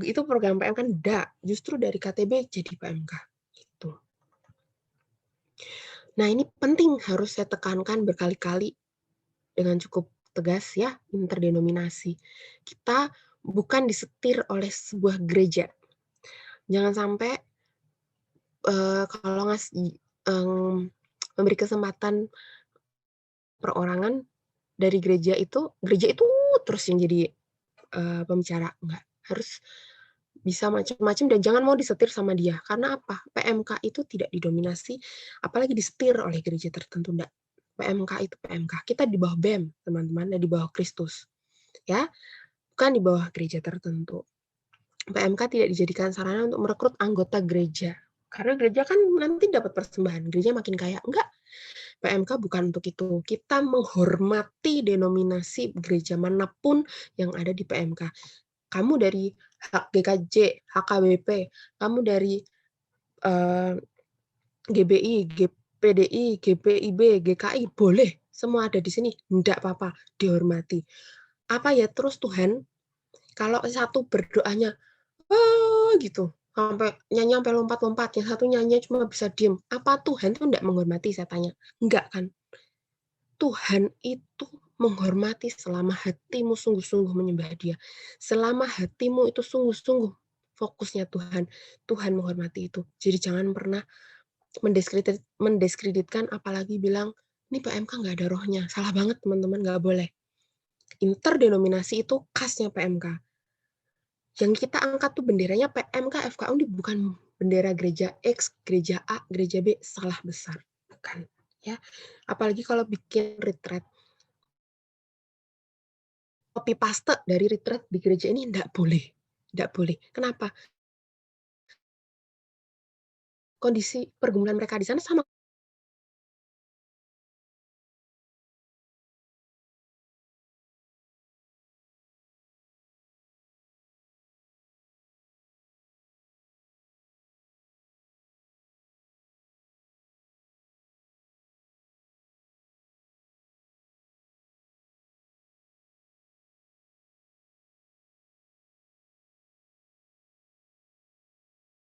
itu program PMK enggak, justru dari KTB jadi PMK. Gitu. Nah, ini penting, harus saya tekankan berkali-kali. dengan cukup tegas ya, interdenominasi. Kita bukan disetir oleh sebuah gereja. Jangan sampai kalau memberi kesempatan perorangan dari gereja itu terus yang jadi pembicara. Enggak, harus bisa macam-macam dan jangan mau disetir sama dia. Karena apa? PMK itu tidak didominasi, apalagi disetir oleh gereja tertentu. Enggak. PMK itu PMK. Kita di bawah BEM, teman-teman, dan di bawah Kristus. Ya, bukan di bawah gereja tertentu. PMK tidak dijadikan sarana untuk merekrut anggota gereja. Karena gereja kan nanti dapat persembahan. Gereja makin kaya. Enggak. PMK bukan untuk itu. Kita menghormati denominasi gereja manapun yang ada di PMK. Kamu dari GKJ, HKBP, kamu dari GBI, GPDI, GPIB, GKI, boleh. Semua ada di sini. Enggak apa-apa, dihormati. Apa ya terus Tuhan, kalau satu berdoanya, gitu, sampai nyanyi sampai lompat-lompat, yang satu nyanyi cuma bisa diem. Apa Tuhan itu enggak menghormati, saya tanya? Enggak kan? Tuhan itu menghormati selama hatimu sungguh-sungguh menyembah Dia. Selama hatimu itu sungguh-sungguh fokusnya Tuhan. Tuhan menghormati itu. Jadi jangan pernah mendiskreditkan, apalagi bilang, ini PMK nggak ada rohnya. Salah banget teman-teman, nggak boleh. Interdenominasi itu khasnya PMK. Yang kita angkat tuh benderanya PMK FKU ini bukan bendera gereja X, gereja A, gereja B, salah besar. Bukan. Ya, apalagi kalau bikin retreat, copy paste dari retreat di gereja ini enggak boleh. Enggak boleh. Kenapa? Kondisi pergumulan mereka di sana sama.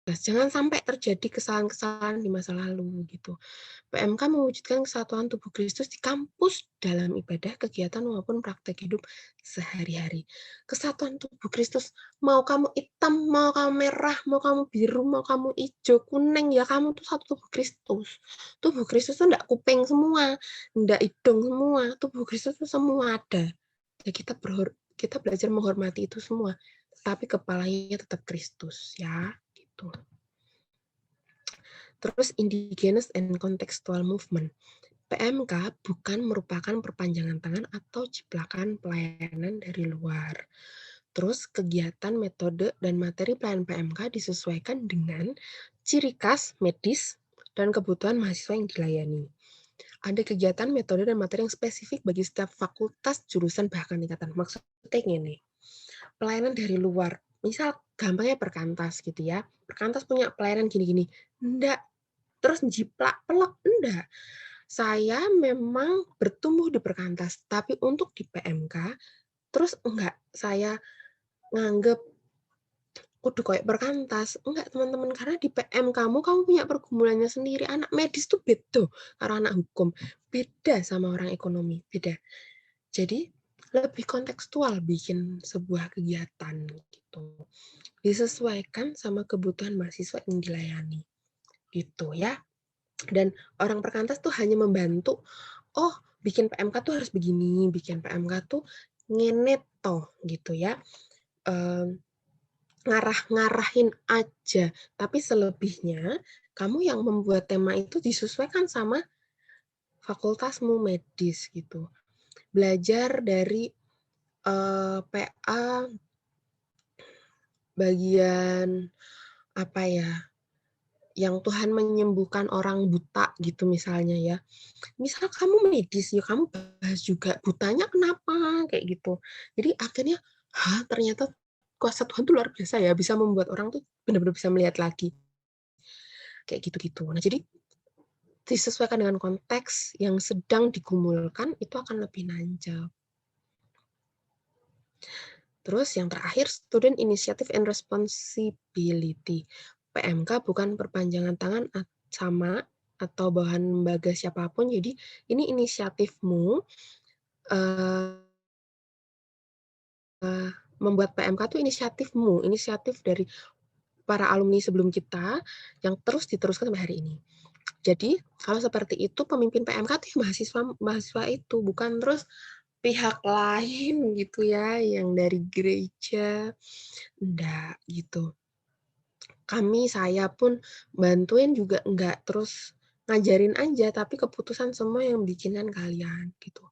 Jangan sampai terjadi kesalahan-kesalahan di masa lalu gitu. PMK mewujudkan kesatuan tubuh Kristus di kampus dalam ibadah, kegiatan maupun praktek hidup sehari-hari. Kesatuan tubuh Kristus, mau kamu hitam, mau kamu merah, mau kamu biru, mau kamu hijau, kuning, ya kamu tuh satu tubuh Kristus. Tubuh Kristus tuh enggak kuping semua, enggak hidung semua, tubuh Kristus tuh semua ada. Ya kita belajar menghormati itu semua, tapi kepalanya tetap Kristus ya. Gitu. Terus indigenous and contextual movement. PMK bukan merupakan perpanjangan tangan atau ciplakan pelayanan dari luar. Terus kegiatan, metode, dan materi pelayanan PMK disesuaikan dengan ciri khas medis dan kebutuhan mahasiswa yang dilayani. Ada kegiatan, metode, dan materi yang spesifik bagi setiap fakultas, jurusan, bahkan tingkatan. Maksudnya gini, pelayanan dari luar. Misal gampangnya perkantas gitu ya. Perkantas punya pelayanan gini-gini. Enggak. Terus jiplak pelek, enggak. Saya memang bertumbuh di perkantas, tapi untuk di PMK, terus enggak saya nganggep kudu kayak perkantas. Enggak, teman-teman, karena di PM kamu punya pergumulannya sendiri. Anak medis tuh beda karena anak hukum. Beda sama orang ekonomi, beda. Jadi lebih kontekstual bikin sebuah kegiatan gitu. Disesuaikan sama kebutuhan mahasiswa yang dilayani. Gitu ya. Dan orang perkantas tuh hanya membantu, oh bikin PMK tuh harus begini, bikin PMK tuh ngenet toh gitu ya. Ngarah-ngarahin aja. Tapi selebihnya kamu yang membuat tema itu disesuaikan sama fakultasmu medis gitu. Belajar dari PA bagian apa ya, yang Tuhan menyembuhkan orang buta gitu misalnya ya. Misal kamu medis ya kamu bahas juga butanya kenapa kayak gitu. Jadi akhirnya ternyata kuasa Tuhan tuh luar biasa ya, bisa membuat orang tuh benar-benar bisa melihat lagi. Kayak gitu-gitu. Nah, jadi disesuaikan dengan konteks yang sedang digumulkan itu akan lebih nanjak. Terus yang terakhir, Student Initiative and Responsibility. PMK bukan perpanjangan tangan sama atau bawahan lembaga siapapun. Jadi ini inisiatifmu membuat PMK itu inisiatif dari para alumni sebelum kita yang terus diteruskan sampai hari ini. Jadi kalau seperti itu pemimpin PMK itu mahasiswa itu, bukan terus pihak lain gitu ya, yang dari gereja, enggak gitu. Saya pun bantuin juga enggak terus ngajarin aja, tapi keputusan semua yang bikinan kalian gitu.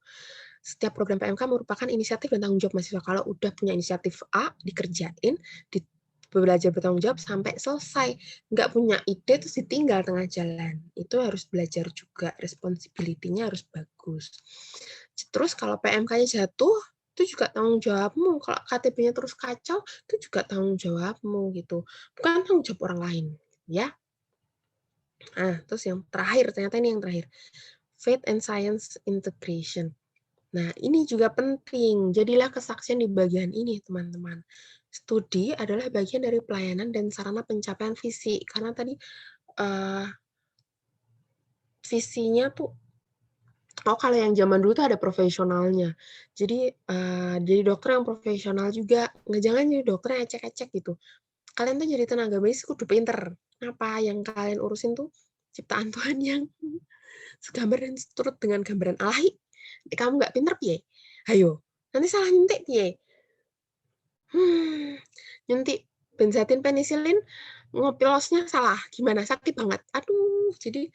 Setiap program PMK merupakan inisiatif dan tanggung jawab mahasiswa. Kalau udah punya inisiatif A, dikerjain, belajar bertanggung jawab sampai selesai. Nggak punya ide, terus ditinggal tengah jalan. Itu harus belajar juga, responsibility-nya harus bagus. Terus kalau PMK-nya jatuh, itu juga tanggung jawabmu. Kalau KTB-nya terus kacau, itu juga tanggung jawabmu gitu. Bukan tanggung jawab orang lain, ya. Nah, terus yang terakhir, ternyata ini yang terakhir. Faith and Science Integration. Nah, ini juga penting. Jadilah kesaksian di bagian ini, teman-teman. Studi adalah bagian dari pelayanan dan sarana pencapaian visi. Karena tadi visinya tuh, kalau yang zaman dulu tuh ada profesionalnya. Jadi dokter yang profesional juga. Jangan jadi dokter yang ecek-ecek gitu. Kalian tuh jadi tenaga medis kudu pinter. Apa yang kalian urusin tuh ciptaan Tuhan yang segambar dan seturut dengan gambaran Allahi. Kamu nggak pinter, piye? Ayo, nanti salah nyuntik, piye? Nyuntik benzatin penisilin, ngopilosnya salah. Gimana? Sakit banget. Aduh, jadi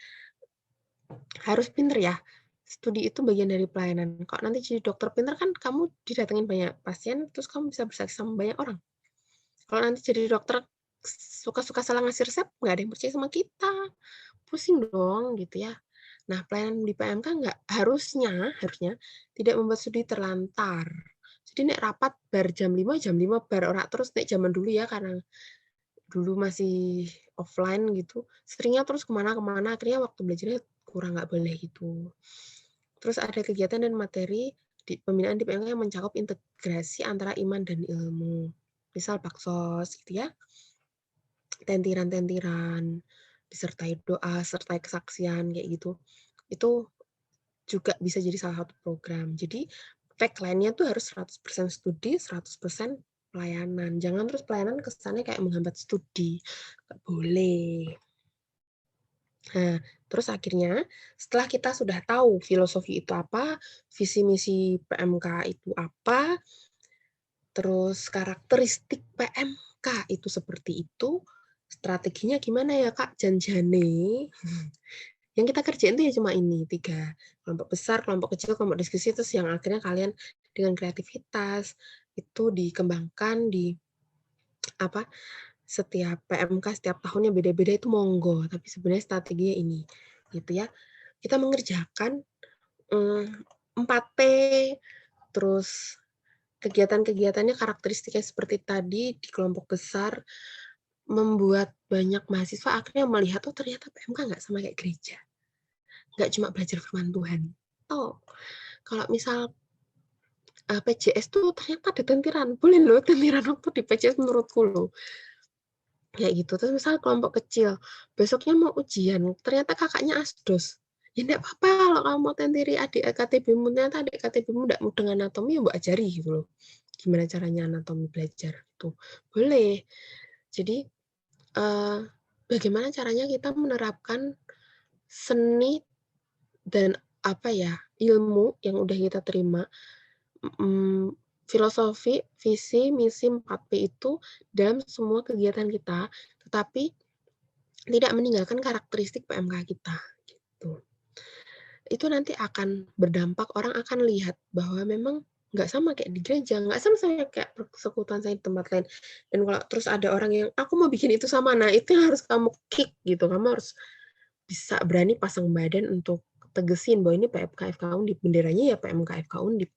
harus pinter ya. Studi itu bagian dari pelayanan. Kok nanti jadi dokter pinter kan kamu didatengin banyak pasien, terus kamu bisa bersaksi sama banyak orang. Kalau nanti jadi dokter suka-suka salah ngasih resep, nggak ada yang percaya sama kita. Pusing dong, gitu ya. Nah, pelayanan di PMK harusnya tidak membuat studi terlantar. Jadi nek rapat bar jam 5 bar ora terus nek zaman dulu ya, karena dulu masih offline gitu, seringnya terus kemana-kemana, akhirnya waktu belajarnya kurang, nggak boleh gitu. Terus ada kegiatan dan materi di pembinaan di PMK yang mencakup integrasi antara iman dan ilmu. Misal baksos gitu ya, tentiran-tentiran, disertai doa, sertai kesaksian kayak gitu. Itu juga bisa jadi salah satu program. Jadi tagline-nya tuh harus 100% studi, 100% pelayanan. Jangan terus pelayanan kesannya kayak menghambat studi. Nggak boleh. Nah, terus akhirnya setelah kita sudah tahu filosofi itu apa, visi misi PMK itu apa, terus karakteristik PMK itu seperti itu, strateginya gimana ya Kak Janjane? Yang kita kerjain itu ya cuma ini, 3. Kelompok besar, kelompok kecil, kelompok diskusi, terus yang akhirnya kalian dengan kreativitas itu dikembangkan di setiap PMK, setiap tahunnya beda-beda itu monggo, tapi sebenarnya strateginya ini, gitu ya. Kita mengerjakan 4T, terus kegiatan-kegiatannya karakteristiknya seperti tadi di kelompok besar, membuat banyak mahasiswa akhirnya melihat, oh ternyata PMK nggak sama kayak gereja. Nggak cuma belajar firman Tuhan. Oh, kalau misal PJS tuh ternyata ada tentiran. Boleh loh tentiran waktu di PJS menurutku loh. Kayak gitu. Terus misal kelompok kecil, besoknya mau ujian, ternyata kakaknya asdos. Ya enggak apa-apa kalau kamu mau tentiri adik KTB-mu, ternyata adik KTB-mu enggak mudeng anatomi, ya mbok ajari gitu loh. Gimana caranya anatomi belajar itu. Boleh. Jadi bagaimana caranya kita menerapkan seni dan ilmu yang udah kita terima, filosofi, visi, misi 4P itu dalam semua kegiatan kita, tetapi tidak meninggalkan karakteristik PMK kita, gitu. Itu nanti akan berdampak, orang akan lihat bahwa memang nggak sama kayak di gereja, nggak sama kayak persekutuan saya di tempat lain. Dan kalau terus ada orang yang, aku mau bikin itu sama, nah itu yang harus kamu kick gitu, kamu harus bisa berani pasang badan untuk tegesin bahwa ini PMK FK Undip, benderanya ya PMK FK Undip,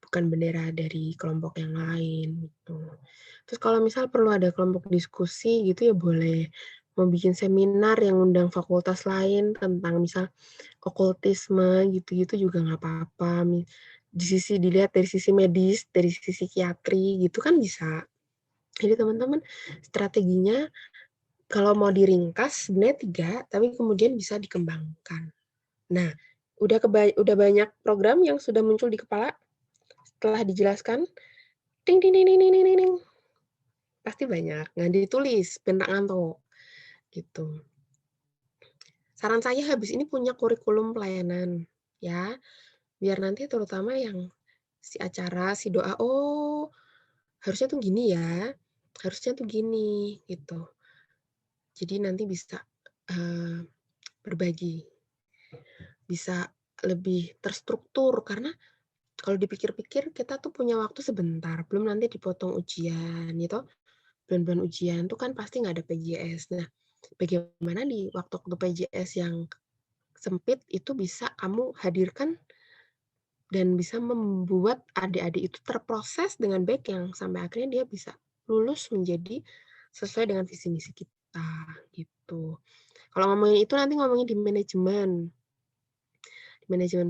bukan bendera dari kelompok yang lain gitu. Terus kalau misal perlu ada kelompok diskusi gitu ya boleh, mau bikin seminar yang undang fakultas lain tentang misal okultisme gitu-gitu juga nggak apa-apa. Dilihat dari sisi medis, dari sisi psikiatri gitu kan bisa. Jadi teman-teman strateginya kalau mau diringkas sebenarnya 3, tapi kemudian bisa dikembangkan. Nah, udah banyak program yang sudah muncul di kepala setelah dijelaskan. Ting ting ting ting ting ting ting. Pasti banyak, nggak ditulis, ben tak ngantuk. Gitu. Saran saya habis ini punya kurikulum pelayanan, ya. Biar nanti terutama yang si acara, si doa, oh harusnya tuh gini ya, harusnya tuh gini, gitu. Jadi nanti bisa berbagi, bisa lebih terstruktur, karena kalau dipikir-pikir kita tuh punya waktu sebentar, belum nanti dipotong ujian, gitu. Bulan-bulan ujian tuh kan pasti nggak ada PJS. Nah, bagaimana di waktu-waktu PJS yang sempit itu bisa kamu hadirkan dan bisa membuat adik-adik itu terproses dengan baik yang sampai akhirnya dia bisa lulus menjadi sesuai dengan visi misi kita, gitu. Kalau ngomongin itu nanti ngomongin di manajemen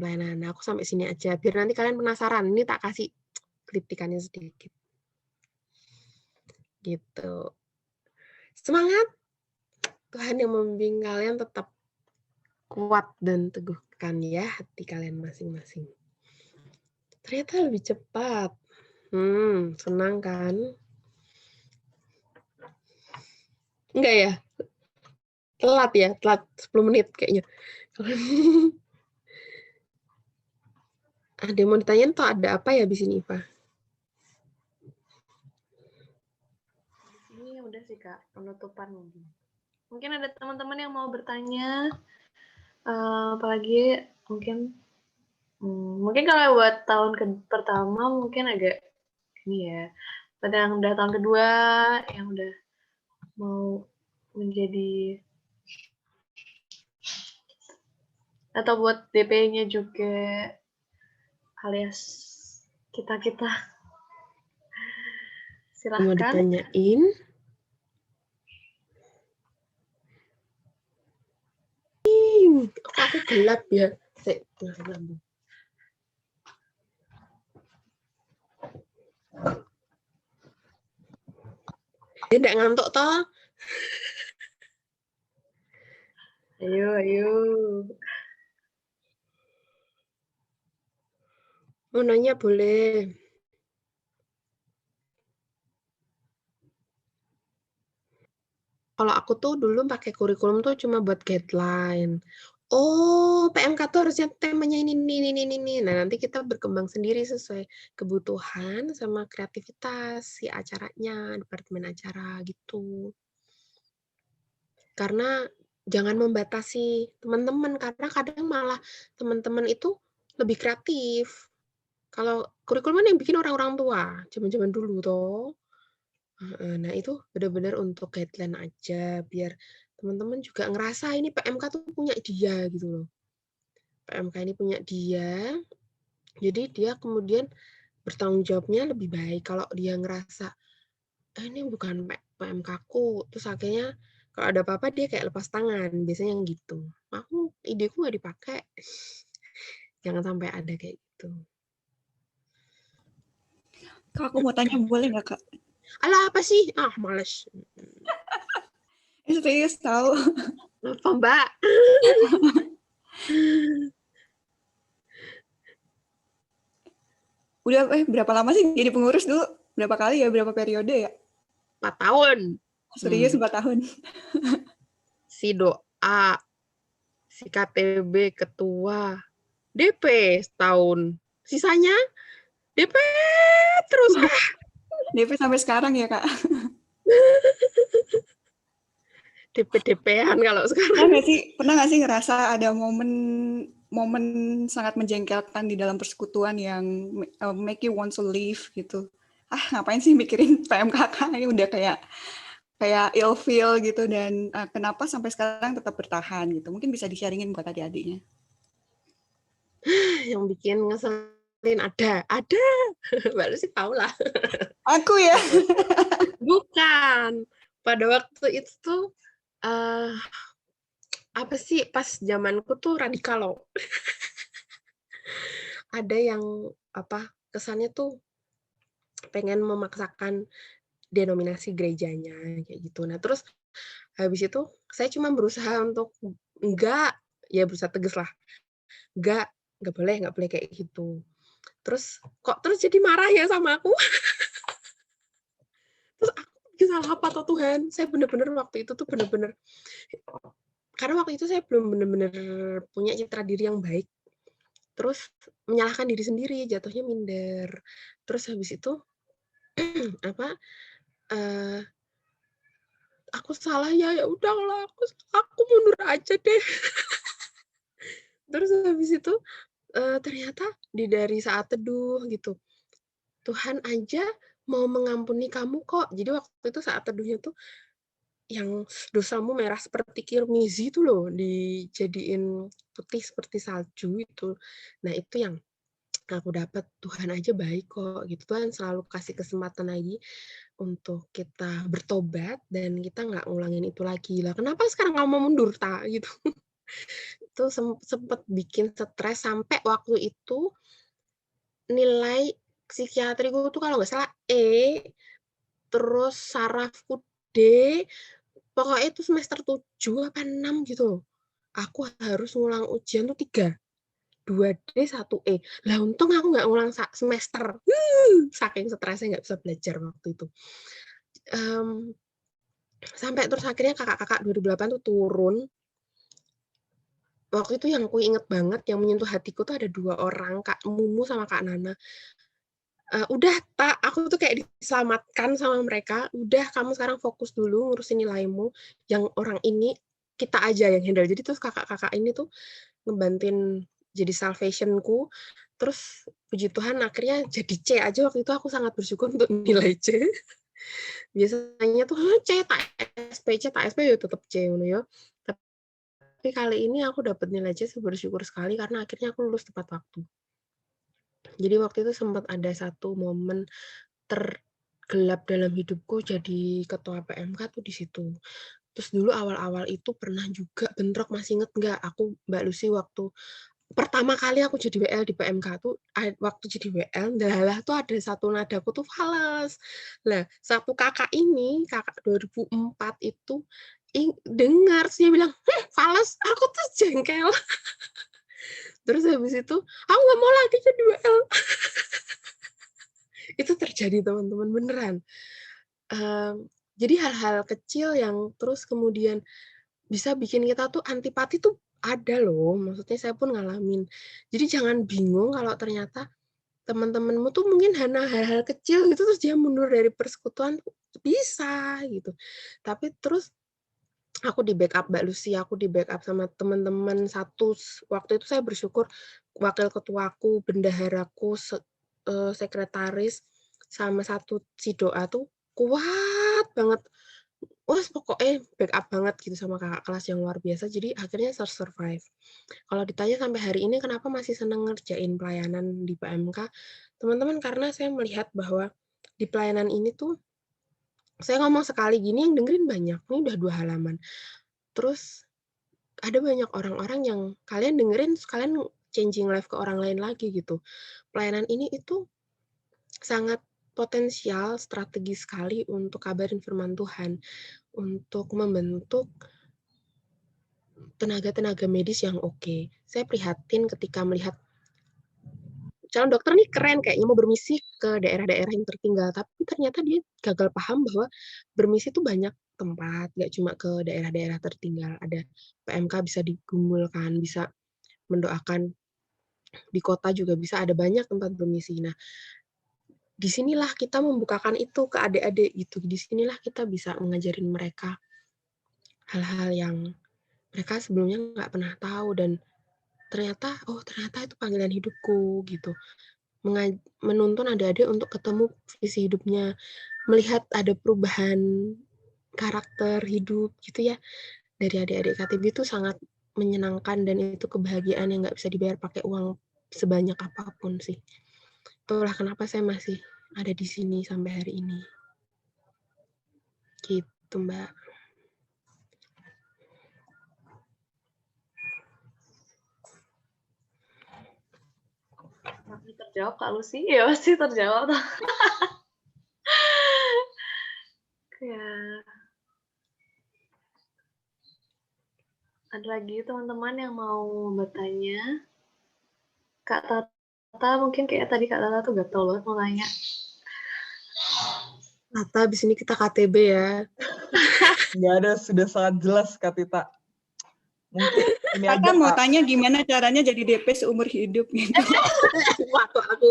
pelayanan. Nah, aku sampai sini aja biar nanti kalian penasaran. Ini tak kasih kritikannya sedikit. Gitu. Semangat. Tuhan yang membimbing kalian tetap kuat dan teguhkan ya hati kalian masing-masing. Ternyata lebih cepat. Senang kan? Enggak ya? Telat ya? Telat 10 menit kayaknya. Ada yang mau ditanyain atau ada apa ya di sini, Iva? Ini udah sih Kak, penutupan mungkin. Mungkin ada teman-teman yang mau bertanya, apalagi mungkin kalau buat tahun pertama mungkin agak ini ya. Pada yang udah tahun kedua, yang udah mau menjadi atau buat DP-nya juga alias kita Mau silahkan. ditanyain? Aku gelap ya. Dia enggak ngantuk toh? Ayo. Mau nanya boleh. Kalau aku tuh dulu pakai kurikulum tuh cuma buat guideline. Oh, PMK tuh harusnya temanya ini. Nah, nanti kita berkembang sendiri sesuai kebutuhan sama kreativitas si acaranya, departemen acara gitu. Karena jangan membatasi teman-teman, karena kadang malah teman-teman itu lebih kreatif. Kalau kurikulum yang bikin orang-orang tua, zaman-zaman dulu toh. Nah, itu benar-benar untuk guideline aja, biar teman-teman juga ngerasa ini PMK tuh punya dia gitu loh. PMK ini punya dia, jadi dia kemudian bertanggung jawabnya lebih baik. Kalau dia ngerasa, ini bukan PMK-ku, terus akhirnya kalau ada apa-apa dia kayak lepas tangan, biasanya yang gitu. Ideku nggak dipakai. Jangan sampai ada kayak gitu. Kak, aku mau tanya boleh nggak Kak? Alah, apa sih? Males. Serius tahu. Apa, Mbak? Udah berapa lama sih jadi pengurus dulu? Berapa kali ya? Berapa periode ya? 4 tahun. Serius 4 tahun. Si doa, si KTB ketua, DP setahun. Sisanya DP terus. DP sampai sekarang ya Kak? DP-DP-an kalau sekarang. Pernah nggak sih ngerasa ada momen sangat menjengkelkan di dalam persekutuan yang make you want to leave gitu? Ngapain sih mikirin PMKK, ini udah kayak ilfeel gitu, dan kenapa sampai sekarang tetap bertahan gitu? Mungkin bisa di-sharingin buat adik-adiknya. Yang bikin ngeselin ada. Baru sih tahu lah. Aku ya. Bukan. Pada waktu itu tuh apa sih, pas zamanku tuh radikal loh. Ada yang kesannya tuh pengen memaksakan denominasi gerejanya kayak gitu. Nah, terus habis itu saya cuma berusaha untuk berusaha tegas lah. nggak boleh kayak gitu. Terus jadi marah ya sama aku. Terus aku salah apa tuh Tuhan? Saya bener-bener waktu itu tuh bener-bener, karena waktu itu saya belum bener-bener punya citra diri yang baik. Terus menyalahkan diri sendiri, jatuhnya minder. Terus habis itu apa? Aku salah ya udahlah, aku mundur aja deh. Terus habis itu ternyata dari saat teduh gitu, Tuhan aja mau mengampuni kamu kok. Jadi waktu itu saat teduhnya tuh yang dosamu merah seperti kirmizi itu loh, dijadiin putih seperti salju itu. Nah, itu yang aku dapat, Tuhan aja baik kok gitu. Tuhan selalu kasih kesempatan lagi untuk kita bertobat dan kita nggak ngulangin itu lagi. Lah, kenapa sekarang kamu mau mundur tak gitu? Itu sempet bikin stres sampai waktu itu nilai psikiatriku tuh kalau nggak salah E, terus sarafku D, pokoknya itu semester 7 apa 6 gitu loh. Aku harus ngulang ujian tuh 3, 2D, 1E. Lah untung aku nggak ngulang semester. Saking stresnya nggak bisa belajar waktu itu. Sampai terus akhirnya kakak-kakak 2008 tuh turun. Waktu itu yang aku inget banget, yang menyentuh hatiku tuh ada 2 orang, Kak Mumu sama Kak Nana. Udah tak, aku tuh kayak diselamatkan sama mereka, udah kamu sekarang fokus dulu ngurusin nilaimu, yang orang ini kita aja yang handle. Jadi terus kakak-kakak ini tuh ngebantuin jadi salvation-ku, terus puji Tuhan akhirnya jadi C aja. Waktu itu aku sangat bersyukur untuk nilai C. Biasanya tuh C, tak SP, ya tetap C ya. Tapi kali ini aku dapat nilai C, bersyukur sekali karena akhirnya aku lulus tepat waktu. Jadi waktu itu sempat ada satu momen tergelap dalam hidupku jadi ketua PMK tuh di situ. Terus dulu awal-awal itu pernah juga bentrok, masih inget nggak aku Mbak Lucy waktu pertama kali aku jadi WL di PMK tuh, waktu jadi WL, lah tuh ada satu nadaku tuh fales. Lah, satu kakak ini, kakak 2004 itu dengar, dia bilang, fales, aku tuh jengkel. Terus habis itu, aku nggak mau lagi jadi WL. Itu terjadi teman-teman, beneran. Jadi hal-hal kecil yang terus kemudian bisa bikin kita tuh antipati tuh ada loh, maksudnya saya pun ngalamin. Jadi jangan bingung kalau ternyata teman-temanmu tuh mungkin hanya hal-hal kecil gitu, terus dia mundur dari persekutuan, bisa gitu. Tapi terus aku di-backup Mbak Lucy, aku di-backup sama teman-teman satu, waktu itu saya bersyukur wakil ketuaku, bendaharaku, sekretaris, sama satu si doa tuh kuat banget. Wah, pokoknya backup banget gitu sama kakak kelas yang luar biasa, jadi akhirnya survive. Kalau ditanya sampai hari ini kenapa masih senang ngerjain pelayanan di PMK, teman-teman, karena saya melihat bahwa di pelayanan ini tuh, saya ngomong sekali gini yang dengerin banyak, ini udah 2 halaman. Terus ada banyak orang-orang yang kalian dengerin, terus kalian changing life ke orang lain lagi gitu. Pelayanan ini itu sangat potensial, strategis sekali untuk kabarin firman Tuhan, untuk membentuk tenaga-tenaga medis yang oke. Saya prihatin ketika melihat calon dokter nih keren, kayaknya mau bermisi ke daerah-daerah yang tertinggal, tapi ternyata dia gagal paham bahwa bermisi itu banyak tempat, nggak cuma ke daerah-daerah tertinggal. Ada PMK bisa digumulkan, bisa mendoakan di kota juga bisa, ada banyak tempat bermisi. Nah, disinilah kita membukakan itu ke adik-adik gitu. Disinilah kita bisa mengajarin mereka hal-hal yang mereka sebelumnya nggak pernah tahu, dan ternyata itu panggilan hidupku gitu. Menuntun adik-adik untuk ketemu visi hidupnya, melihat ada perubahan karakter hidup gitu ya dari adik-adik KTB itu sangat menyenangkan, dan itu kebahagiaan yang nggak bisa dibayar pakai uang sebanyak apapun sih. Itulah kenapa saya masih ada di sini sampai hari ini. Gitu, Mbak. Masih terjawab Kak Lucy? Ya pasti terjawab. Ya. Ada lagi teman-teman yang mau bertanya? Kak Tata mungkin kayak tadi Kak Tata tuh gatel banget mau nanya. Tata, abis ini kita KTB ya. Nggak ada, sudah sangat jelas Kak Tita. Mungkin ini aja Kakak mau Kak. tanya gimana caranya jadi DP seumur hidup gitu. Waktu aku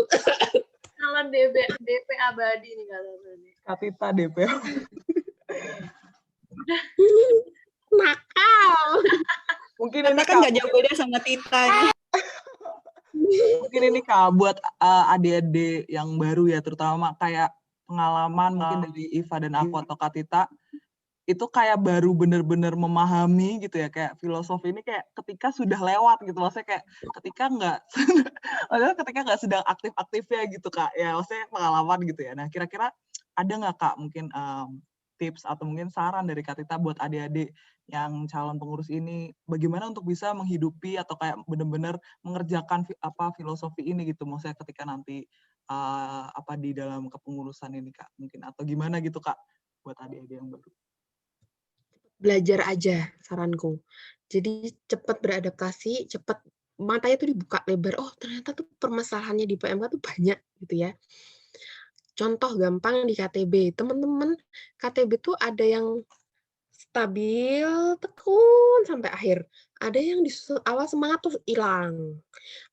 Kalau DP abadi nih Kak Tata nih. Kak Tita DP. nakal. Mungkin ini Karena kan Kak, nggak jauh beda sama Tita ya. mungkin ini Kak buat adik-adik yang baru ya, terutama kayak pengalaman mungkin dari Iva dan aku atau Kak Tita, itu kayak baru bener-bener memahami gitu ya, kayak filosofi ini kayak ketika sudah lewat gitu, maksudnya kayak ketika nggak sedang aktif-aktifnya gitu Kak, ya maksudnya pengalaman gitu ya. Nah kira-kira ada nggak Kak mungkin tips atau mungkin saran dari Kak Tita buat adik-adik yang calon pengurus ini, bagaimana untuk bisa menghidupi atau kayak benar-benar mengerjakan filosofi ini gitu, maksudnya ketika nanti di dalam kepengurusan ini Kak, mungkin atau gimana gitu Kak buat adik-adik yang baru. Belajar aja, saranku. Jadi cepat beradaptasi, cepat matanya tuh dibuka lebar. Oh, ternyata tuh permasalahannya di PMK tuh banyak gitu ya. Contoh gampang di KTB, teman-teman KTB tuh ada yang stabil, tekun sampai akhir. Ada yang di awal semangat terus hilang.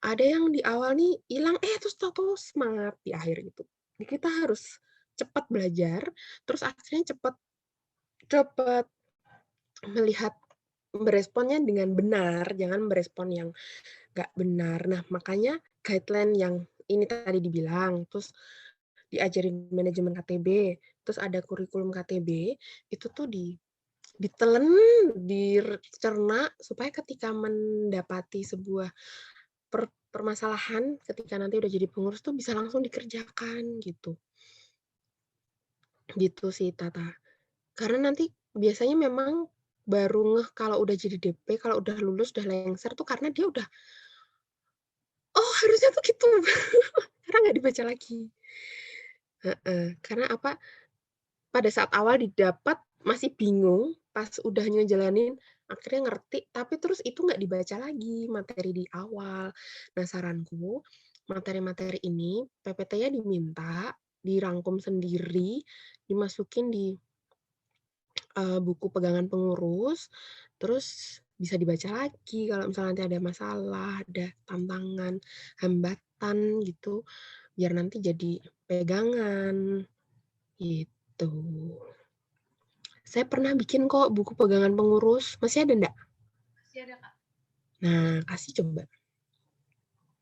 Ada yang di awal nih hilang, terus semangat di akhir gitu. Jadi kita harus cepat belajar, terus akhirnya cepat melihat meresponnya dengan benar, jangan merespon yang nggak benar. Nah, makanya guideline yang ini tadi dibilang, terus diajarin manajemen KTB, terus ada kurikulum KTB, itu tuh ditelen, dicerna, supaya ketika mendapati sebuah permasalahan, ketika nanti udah jadi pengurus tuh bisa langsung dikerjakan gitu. Gitu sih, Tata. Karena nanti biasanya memang baru ngeh kalau udah jadi DP, kalau udah lulus, udah lengser tuh karena dia udah, oh harusnya tuh gitu. Karena nggak dibaca lagi. Karena apa, pada saat awal didapat masih bingung, pas udah ngejalanin akhirnya ngerti, tapi terus itu nggak dibaca lagi materi di awal. Nah saranku, materi-materi ini PPT-nya diminta, dirangkum sendiri, dimasukin di buku pegangan pengurus, terus bisa dibaca lagi kalau misalnya nanti ada masalah, ada tantangan, hambatan gitu, biar nanti jadi pegangan, gitu. Saya pernah bikin kok buku pegangan pengurus, masih ada enggak? Masih ada Kak. Nah, kasih coba.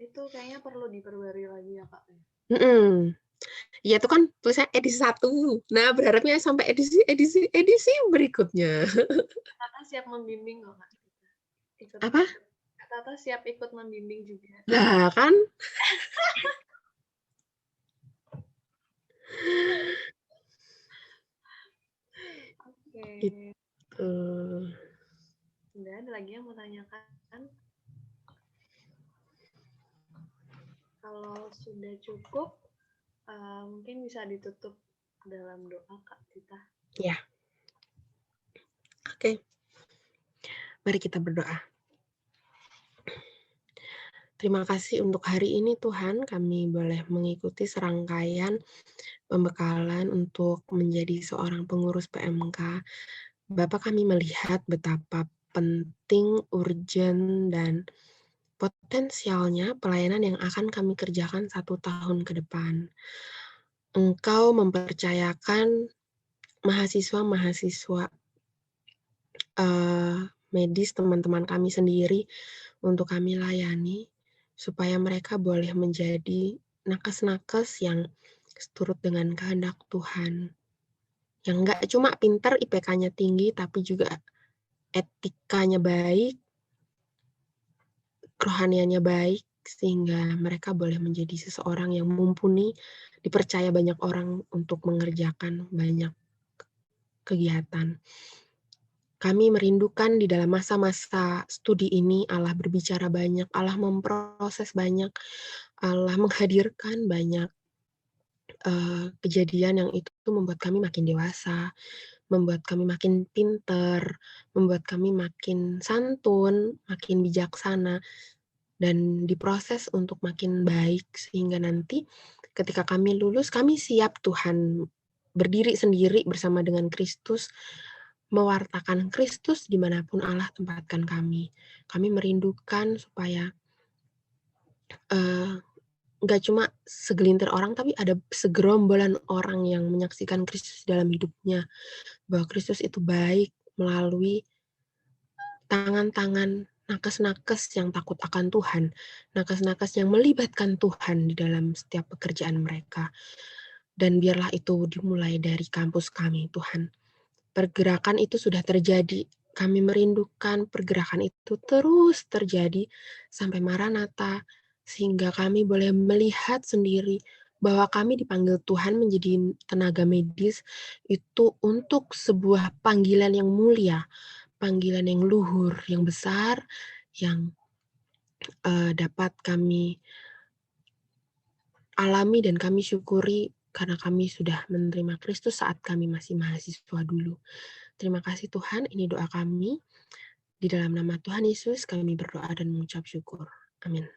Itu kayaknya perlu diperbarui lagi ya Kak. Ya itu kan tulisannya edisi 1. Nah, berharapnya sampai edisi berikutnya. Tata siap membimbing kok Kak. Apa? Tata siap ikut membimbing juga. Nah, kan? Oke. Gitu. Udah ada lagi yang mau tanyakan? Kalau sudah cukup, mungkin bisa ditutup dalam doa Kak Tita. Ya. Oke. Mari kita berdoa. Terima kasih untuk hari ini Tuhan, kami boleh mengikuti serangkaian pembekalan untuk menjadi seorang pengurus PMK. Bapak, kami melihat betapa penting, urgent, dan potensialnya pelayanan yang akan kami kerjakan 1 tahun ke depan. Engkau mempercayakan mahasiswa-mahasiswa medis, teman-teman kami sendiri, untuk kami layani, supaya mereka boleh menjadi nakes-nakes yang seturut dengan kehendak Tuhan. Yang nggak cuma pintar, IPK-nya tinggi, tapi juga etikanya baik, kerohaniannya baik, sehingga mereka boleh menjadi seseorang yang mumpuni, dipercaya banyak orang untuk mengerjakan banyak kegiatan. Kami merindukan di dalam masa-masa studi ini Allah berbicara banyak, Allah memproses banyak, Allah menghadirkan banyak kejadian yang itu membuat kami makin dewasa, membuat kami makin pinter, membuat kami makin santun, makin bijaksana. dan diproses untuk makin baik, sehingga nanti ketika kami lulus, kami siap Tuhan berdiri sendiri bersama dengan Kristus, mewartakan Kristus dimanapun Allah tempatkan kami. Kami merindukan supaya nggak cuma segelintir orang, tapi ada segerombolan orang yang menyaksikan Kristus dalam hidupnya, bahwa Kristus itu baik melalui tangan-tangan nakes-nakes yang takut akan Tuhan, nakes-nakes yang melibatkan Tuhan di dalam setiap pekerjaan mereka. Dan biarlah itu dimulai dari kampus kami, Tuhan. Pergerakan itu sudah terjadi. Kami merindukan pergerakan itu terus terjadi sampai Maranatha, sehingga kami boleh melihat sendiri bahwa kami dipanggil Tuhan menjadi tenaga medis itu untuk sebuah panggilan yang mulia, panggilan yang luhur, yang besar, yang dapat kami alami dan kami syukuri karena kami sudah menerima Kristus saat kami masih mahasiswa dulu. Terima kasih Tuhan, ini doa kami. Di dalam nama Tuhan Yesus kami berdoa dan mengucap syukur. Amin.